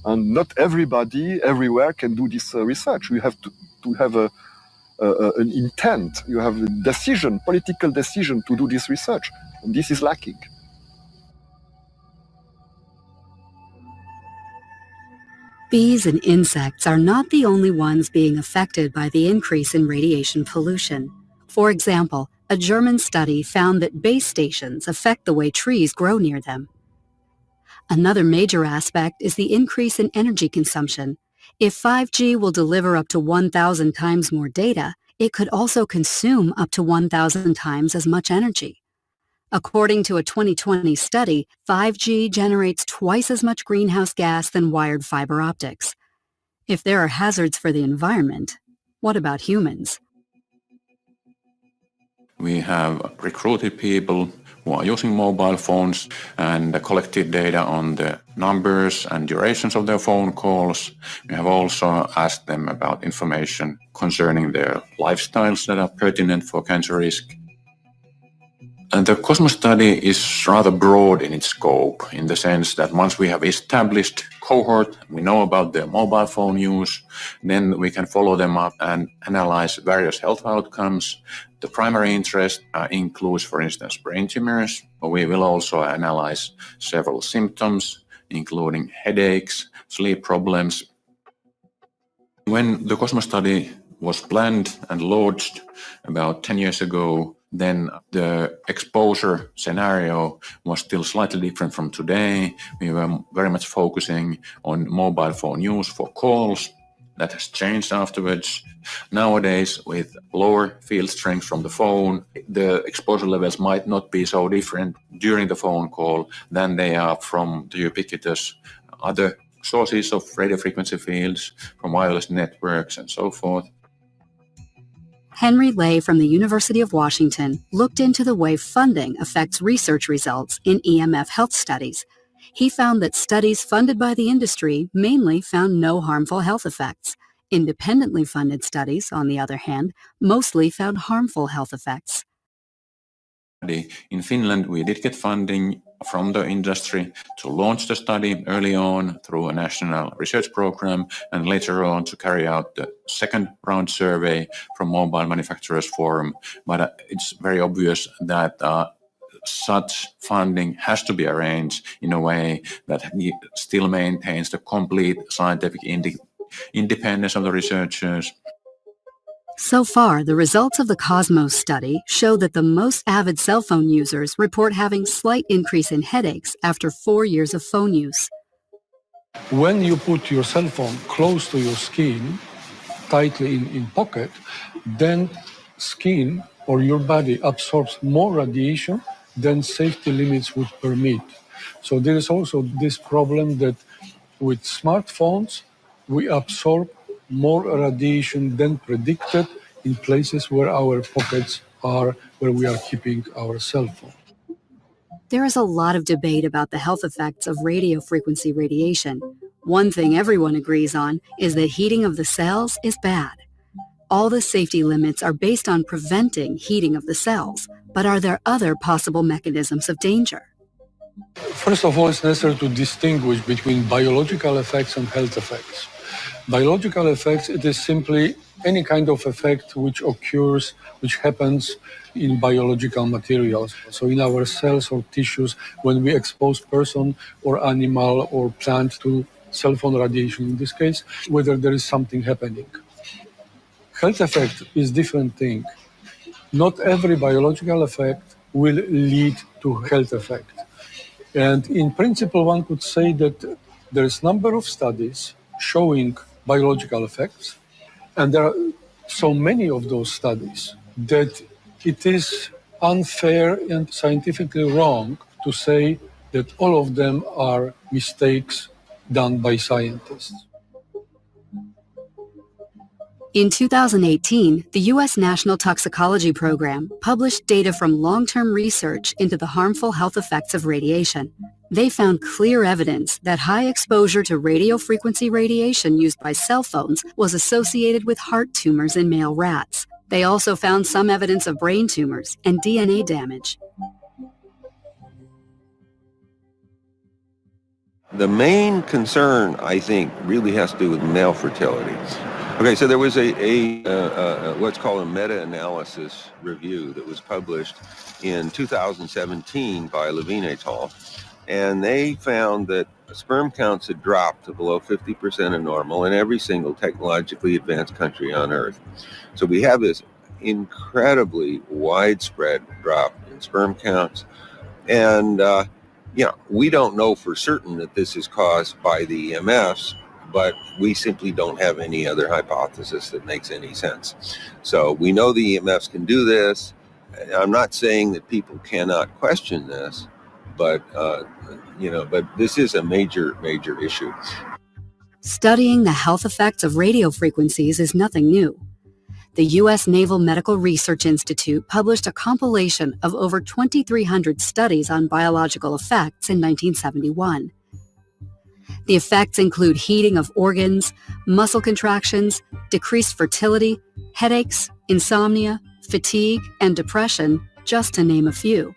And not everybody, everywhere can do this research. You have to have an intent, you have a decision, political decision to do this research. And this is lacking. Bees and insects are not the only ones being affected by the increase in radiation pollution. For example, a German study found that base stations affect the way trees grow near them. Another major aspect is the increase in energy consumption. If 5G will deliver up to 1,000 times more data, it could also consume up to 1,000 times as much energy. According to a 2020 study, 5G generates twice as much greenhouse gas than wired fiber optics. If there are hazards for the environment, what about humans? We have recruited people who are using mobile phones and collected data on the numbers and durations of their phone calls. We have also asked them about information concerning their lifestyles that are pertinent for cancer risk. And the COSMOS study is rather broad in its scope, in the sense that once we have established cohort, we know about their mobile phone use, then we can follow them up and analyze various health outcomes. The primary interest includes, for instance, brain tumors. We will also analyze several symptoms, including headaches, sleep problems. When the COSMOS study was planned and launched about 10 years ago, then the exposure scenario was still slightly different from today. We were very much focusing on mobile phone use for calls. That has changed afterwards. Nowadays, with lower field strength from the phone, the exposure levels might not be so different during the phone call than they are from the ubiquitous other sources of radio frequency fields, from wireless networks and so forth. Henry Ley from the University of Washington looked into the way funding affects research results in EMF health studies. He found that studies funded by the industry mainly found no harmful health effects. Independently funded studies, on the other hand, mostly found harmful health effects. In Finland, we did get funding from the industry to launch the study early on through a national research program, and later on to carry out the second round survey from Mobile Manufacturers Forum. But it's very obvious that such funding has to be arranged in a way that still maintains the complete scientific independence of the researchers. So far, the results of the COSMOS study show that the most avid cell phone users report having slight increase in headaches after 4 years of phone use. When you put your cell phone close to your skin, tightly in pocket, then skin or your body absorbs more radiation than safety limits would permit. So there is also this problem that with smartphones, we absorb more radiation than predicted in places where our pockets are, where we are keeping our cell phone. There is a lot of debate about the health effects of radio frequency radiation. One thing everyone agrees on is that heating of the cells is bad. All the safety limits are based on preventing heating of the cells, but are there other possible mechanisms of danger? First of all, it's necessary to distinguish between biological effects and health effects. Biological effects, it is simply any kind of effect which occurs, which happens in biological materials. So in our cells or tissues, when we expose person or animal or plant to cell phone radiation, in this case, whether there is something happening. Health effect is different thing. Not every biological effect will lead to health effect. And in principle, one could say that there is number of studies showing biological effects, and there are so many of those studies that it is unfair and scientifically wrong to say that all of them are mistakes done by scientists. In 2018, the U.S. National Toxicology Program published data from long-term research into the harmful health effects of radiation. They found clear evidence that high exposure to radiofrequency radiation used by cell phones was associated with heart tumors in male rats. They also found some evidence of brain tumors and DNA damage. The main concern, I think, really has to do with male fertility. Okay, so there was what's called a meta-analysis review that was published in 2017 by Levine et al. And they found that sperm counts had dropped to below 50% of normal in every single technologically advanced country on Earth. So we have this incredibly widespread drop in sperm counts. And, we don't know for certain that this is caused by the EMFs, but we simply don't have any other hypothesis that makes any sense. So we know the EMFs can do this. I'm not saying that people cannot question this, but but this is a major issue. Studying the health effects of radio frequencies is nothing new. The U.S. Naval Medical Research Institute published a compilation of over 2,300 studies on biological effects in 1971. The effects include heating of organs, muscle contractions, decreased fertility, headaches, insomnia, fatigue, and depression, just to name a few.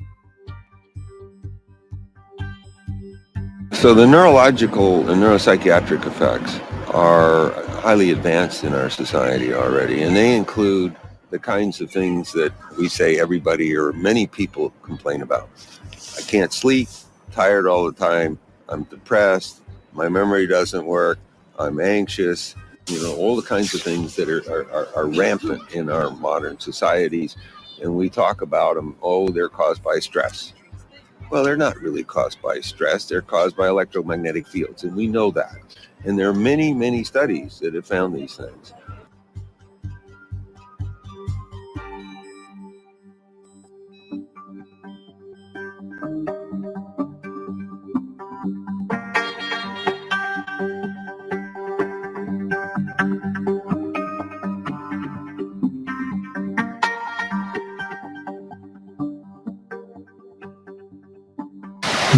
So the neurological and neuropsychiatric effects are highly advanced in our society already, and they include the kinds of things that we say everybody or many people complain about. I can't sleep, tired all the time, I'm depressed, my memory doesn't work, I'm anxious, all the kinds of things that are rampant in our modern societies. And we talk about them, they're caused by stress. Well, they're not really caused by stress, they're caused by electromagnetic fields, and we know that. And there are many, many studies that have found these things.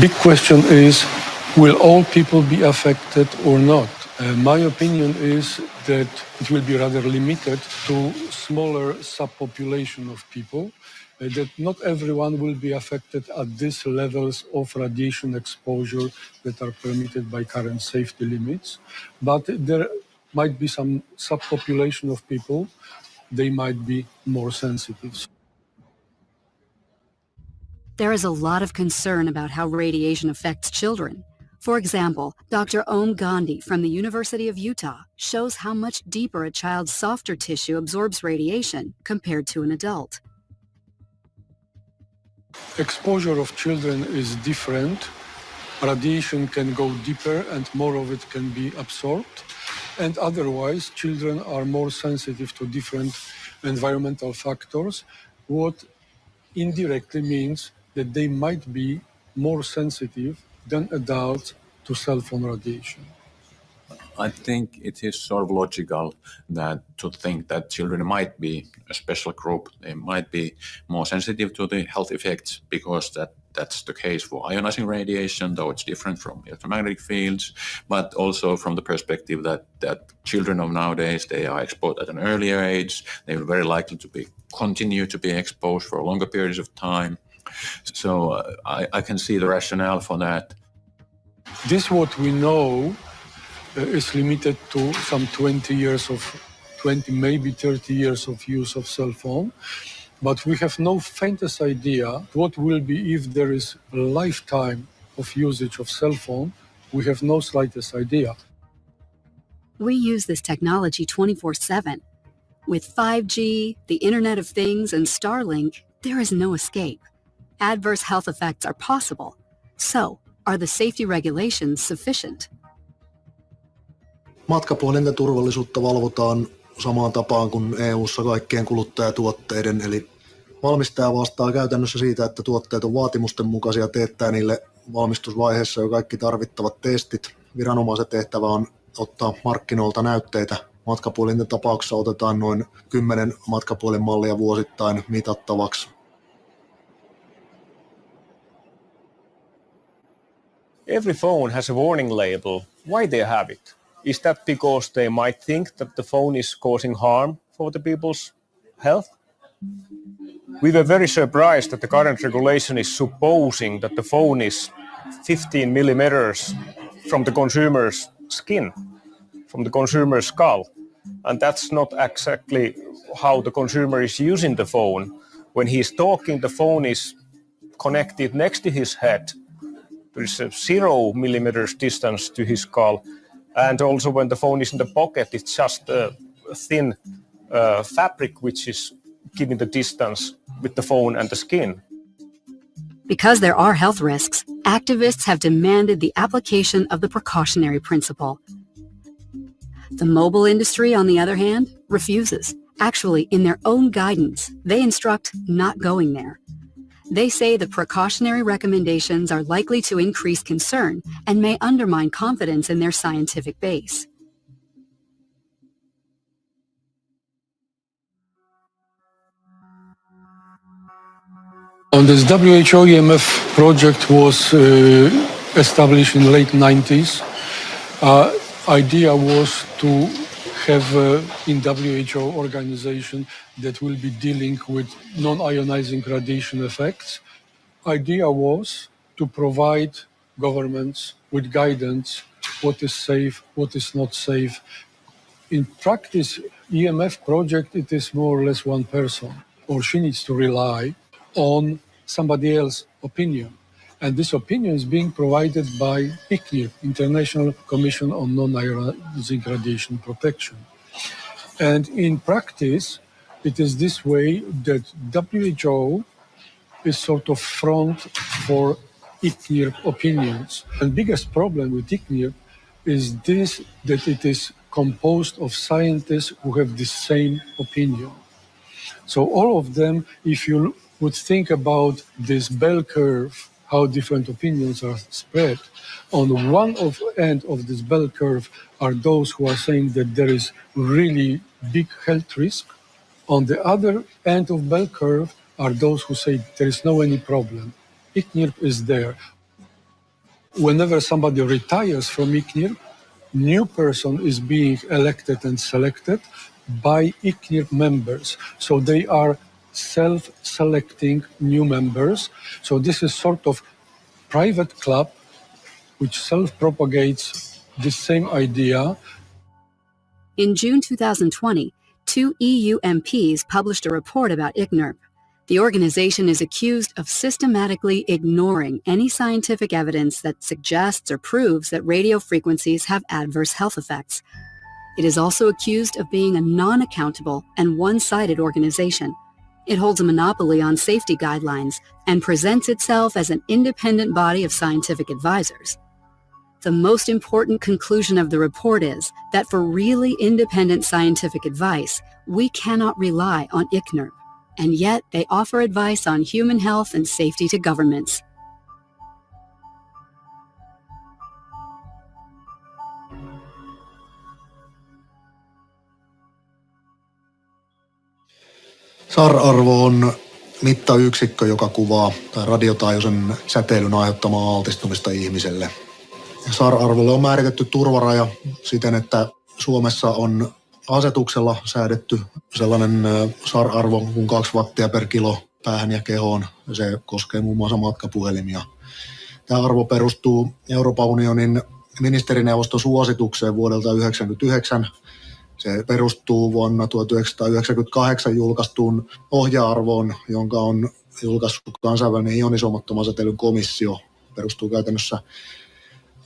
Big question is, will all people be affected or not? My opinion is that it will be rather limited to smaller subpopulation of people, that not everyone will be affected at these levels of radiation exposure that are permitted by current safety limits, but there might be some subpopulation of people, they might be more sensitive. There is a lot of concern about how radiation affects children. For example, Dr. Om Gandhi from the University of Utah shows how much deeper a child's softer tissue absorbs radiation compared to an adult. Exposure of children is different. Radiation can go deeper and more of it can be absorbed. And otherwise, children are more sensitive to different environmental factors, what indirectly means that they might be more sensitive than adults to cell phone radiation. I think it is sort of logical to think that children might be a special group. They might be more sensitive to the health effects because that's the case for ionizing radiation, though it's different from electromagnetic fields, but also from the perspective that children of nowadays, they are exposed at an earlier age. They are very likely to continue to be exposed for longer periods of time. So I can see the rationale for that. This what we know is limited to some 20, maybe 30 years of use of cell phone. But we have no faintest idea what will be if there is a lifetime of usage of cell phone. We have no slightest idea. We use this technology 24/7. With 5G, the Internet of Things, and Starlink, there is no escape. Adverse health effects are possible. So, are the safety regulations sufficient? Matkapuhelinten turvallisuutta valvotaan samaan tapaan kuin EU:ssa kaikkien kuluttajatuotteiden, eli valmistaja vastaa käytännössä siitä, että tuotteet on vaatimusten mukaisia, teettää niille valmistusvaiheessa jo kaikki tarvittavat testit. Viranomaisen tehtävä on ottaa markkinoilta näytteitä. Matkapuhelinten tapauksessa otetaan noin 10 matkapuhelinmallia vuosittain mitattavaksi. Every phone has a warning label. Why they have it? Is that because they might think that the phone is causing harm for the people's health? We were very surprised that the current regulation is supposing that the phone is 15 millimeters from the consumer's skin, from the consumer's skull. And that's not exactly how the consumer is using the phone. When he's talking, the phone is connected next to his head. There is a 0 millimeters distance to his skull. And also when the phone is in the pocket, it's just a thin fabric which is giving the distance with the phone and the skin. Because there are health risks, activists have demanded the application of the precautionary principle. The mobile industry, on the other hand, refuses. Actually, in their own guidance, they instruct not going there. They say the precautionary recommendations are likely to increase concern and may undermine confidence in their scientific base. On this WHO EMF project was established in late 90s. Idea was to have in WHO organization that will be dealing with non-ionizing radiation effects. Idea was to provide governments with guidance, what is safe, what is not safe. In practice, EMF project, it is more or less one person, or she needs to rely on somebody else's opinion. And this opinion is being provided by ICNIRP, International Commission on Non-Ionizing Radiation Protection. And in practice, it is this way that WHO is sort of front for ICNIRP opinions. And biggest problem with ICNIRP is this, that it is composed of scientists who have the same opinion. So all of them, if you would think about this bell curve, how different opinions are spread, on one end of this bell curve are those who are saying that there is really big health risk. On the other end of bell curve are those who say there is no any problem. ICNIRP is there. Whenever somebody retires from ICNIRP, new person is being elected and selected by ICNIRP members. So they are self-selecting new members. So this is sort of private club which self-propagates the same idea. In June 2020, 2 EU MPs published a report about ICNIRP. The organization is accused of systematically ignoring any scientific evidence that suggests or proves that radio frequencies have adverse health effects. It is also accused of being a non-accountable and one-sided organization. It holds a monopoly on safety guidelines and presents itself as an independent body of scientific advisors. The most important conclusion of the report is that for really independent scientific advice, we cannot rely on ICNIRP, and yet they offer advice on human health and safety to governments. SAR-arvo on mittayksikkö, joka kuvaa radiotaajuisen säteilyn aiheuttamaa altistumista ihmiselle. SAR-arvolle on määritetty turvaraja siten, että Suomessa on asetuksella säädetty sellainen SAR-arvo kuin 2 wattia per kilo päähän ja kehoon. Se koskee muun muassa matkapuhelimia. Tämä arvo perustuu Euroopan unionin ministerineuvoston suositukseen vuodelta 1999. Se perustuu vuonna 1998 julkaistuun ohjearvoon, jonka on julkaissut kansainvälinen ionisoimattoman säteilyn komissio. Perustuu käytännössä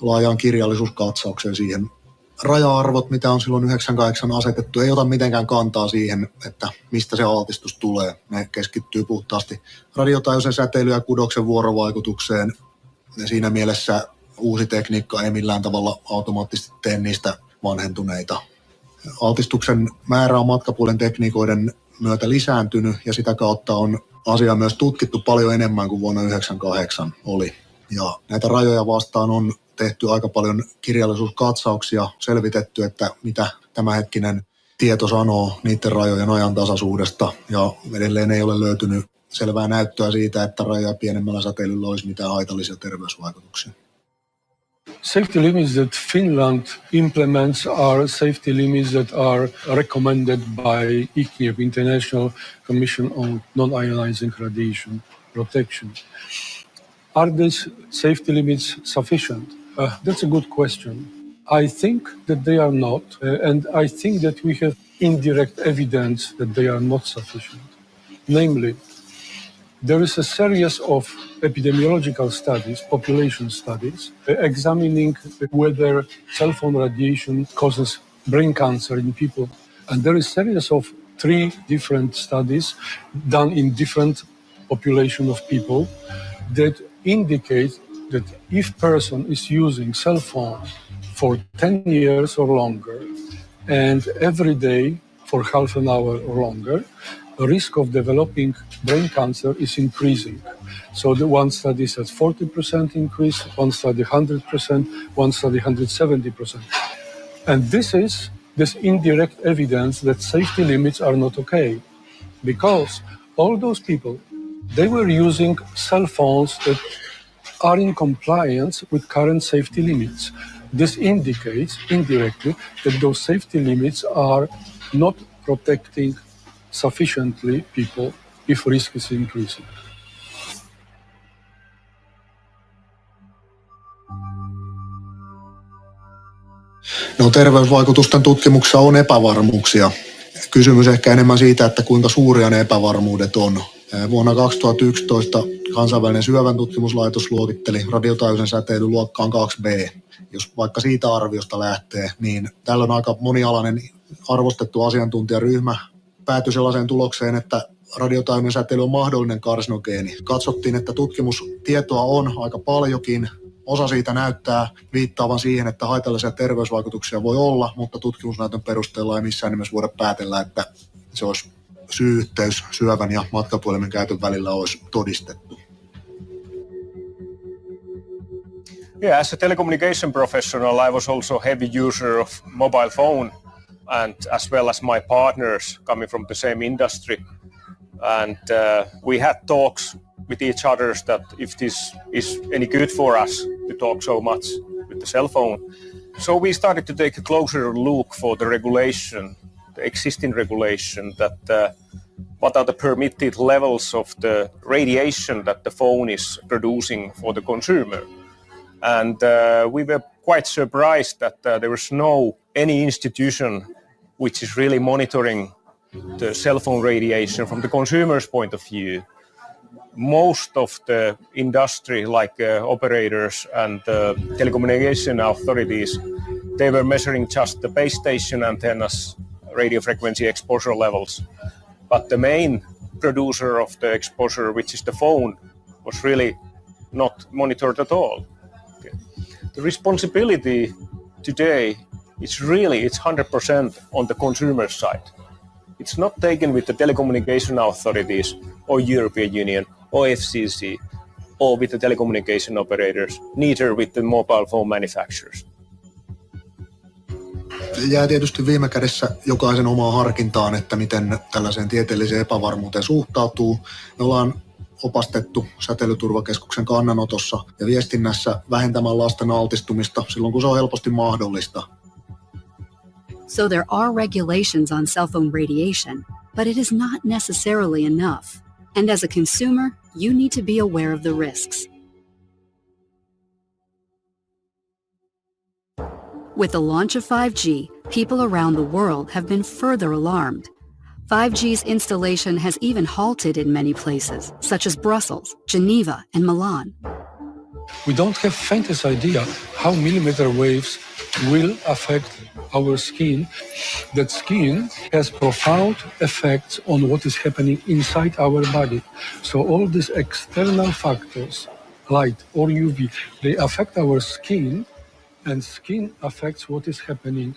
laajaan kirjallisuuskatsaukseen siihen. Raja-arvot, mitä on silloin 1998 asetettu, ei ota mitenkään kantaa siihen, että mistä se altistus tulee. Ne keskittyy puhtaasti radiotaajuisen säteilyn ja kudoksen vuorovaikutukseen. Ja siinä mielessä uusi tekniikka ei millään tavalla automaattisesti tee niistä vanhentuneita. Altistuksen määrä on matkapuolen tekniikoiden myötä lisääntynyt ja sitä kautta on asiaa myös tutkittu paljon enemmän kuin vuonna 1998 oli. Ja näitä rajoja vastaan on tehty aika paljon kirjallisuuskatsauksia, selvitetty, että mitä tämänhetkinen tieto sanoo niiden rajojen ajantasaisuudesta. Ja edelleen ei ole löytynyt selvää näyttöä siitä, että rajoja pienemmällä säteilyllä olisi mitään haitallisia terveysvaikutuksia. Safety limits that Finland implements are safety limits that are recommended by ICNIRP, International Commission on Non-Ionizing Radiation Protection. Are these safety limits sufficient? That's a good question. I think that they are not, and I think that we have indirect evidence that they are not sufficient. Namely, there is a series of epidemiological studies, population studies, examining whether cell phone radiation causes brain cancer in people. And there is a series of 3 different studies done in different population of people that indicate that if person is using cell phone for 10 years or longer, and every day for half an hour or longer, the risk of developing brain cancer is increasing. So the one study says 40% increase, one study 100%, one study 170%. And this is this indirect evidence that safety limits are not okay, because all those people, they were using cell phones that are in compliance with current safety limits. This indicates indirectly that those safety limits are not protecting sufficiently people if risk is increasing. No, terveysvaikutusten tutkimuksessa on epävarmuuksia. Kysymys ehkä enemmän siitä, että kuinka suuria ne epävarmuudet on. Vuonna 2011 kansainvälinen syövän tutkimuslaitos luokitteli radiotaajuisen säteilyn luokkaan 2B. Jos vaikka siitä arviosta lähtee, niin tällöin aika monialainen arvostettu asiantuntijaryhmä päätyi sellaiseen tulokseen, että radiotaajuinen säteily on mahdollinen karsinogeeni. Katsottiin, että tutkimustietoa on aika paljonkin. Osa siitä näyttää viittaavan siihen, että haitallisia terveysvaikutuksia voi olla, mutta tutkimusnäytön perusteella ei missään nimessä voida päätellä, että se olisi syy-yhteys syövän ja matkapuhelimen käytön välillä olisi todistettu. Yeah, as a telecommunication professional, I was also a heavy user of mobile phone, and as well as my partners coming from the same industry. And we had talks with each other that if this is any good for us to talk so much with the cell phone. So we started to take a closer look for the regulation, the existing regulation, that what are the permitted levels of the radiation that the phone is producing for the consumer. And we were quite surprised that there was any institution which is really monitoring the cell phone radiation from the consumer's point of view. Most of the industry, like operators and telecommunication authorities, they were measuring just the base station antennas radio frequency exposure levels. But the main producer of the exposure, which is the phone, was really not monitored at all. Okay. The responsibility today it's 100% on the consumer side. It's not taken with the telecommunication authorities or European Union or FCC or with the telecommunication operators, neither with the mobile phone manufacturers. Jää tietysti viime kädessä jokaisen omaan harkintaan, että miten tällaiseen tieteelliseen epävarmuuteen suhtautuu. Me ollaan opastettu Säteilyturvakeskuksen kannanotossa ja viestinnässä vähentämään lasten altistumista silloin, kun se on helposti mahdollista. So there are regulations on cell phone radiation, but it is not necessarily enough. And as a consumer, you need to be aware of the risks. With the launch of 5G, people around the world have been further alarmed. 5G's installation has even halted in many places, such as Brussels, Geneva, and Milan. We don't have faintest idea how millimeter waves will affect our skin. That skin has profound effects on what is happening inside our body. So all these external factors, light or UV, they affect our skin, and skin affects what is happening.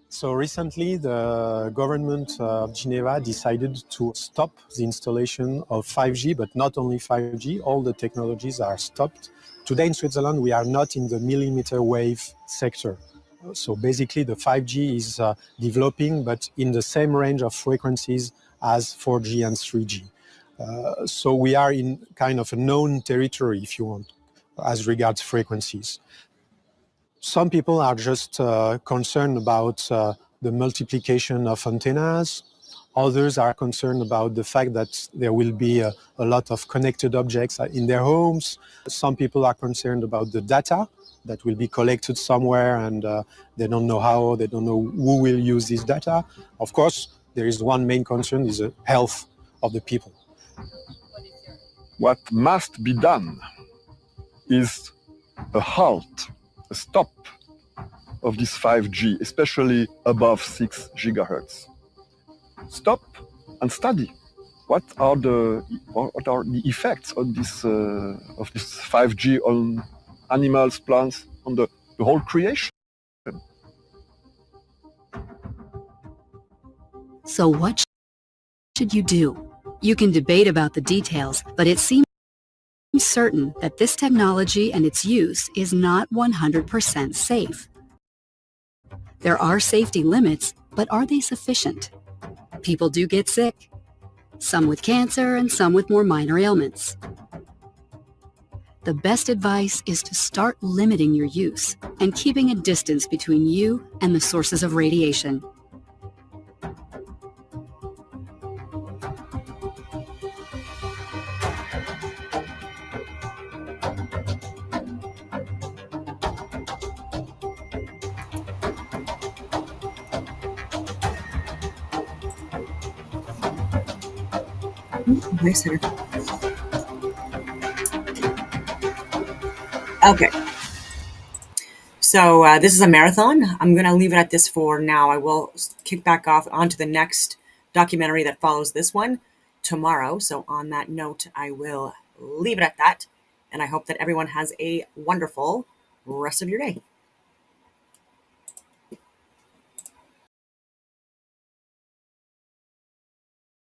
So recently, the government of Geneva decided to stop the installation of 5G, but not only 5G, all the technologies are stopped. Today in Switzerland, we are not in the millimeter wave sector. So basically, the 5G is developing, but in the same range of frequencies as 4G and 3G. So we are in kind of a known territory, if you want, as regards frequencies. Some people are just concerned about the multiplication of antennas. Others are concerned about the fact that there will be a lot of connected objects in their homes. Some people are concerned about the data that will be collected somewhere, and they don't know how, they don't know who will use this data. Of course, there is one main concern, is the health of the people. What must be done is a halt, a stop of this 5G, especially above 6 gigahertz. Stop and study what are the effects of this 5G on animals, plants, on the whole creation. So what should you do? You can debate about the details, but it seems certain that this technology and its use is not 100% safe. There are safety limits, but are they sufficient? People do get sick, some with cancer and some with more minor ailments. The best advice is to start limiting your use and keeping a distance between you and the sources of radiation. Nice hitter. Okay. So this is a marathon. I'm going to leave it at this for now. I will kick back off onto the next documentary that follows this one tomorrow. So on that note, I will leave it at that. And I hope that everyone has a wonderful rest of your day.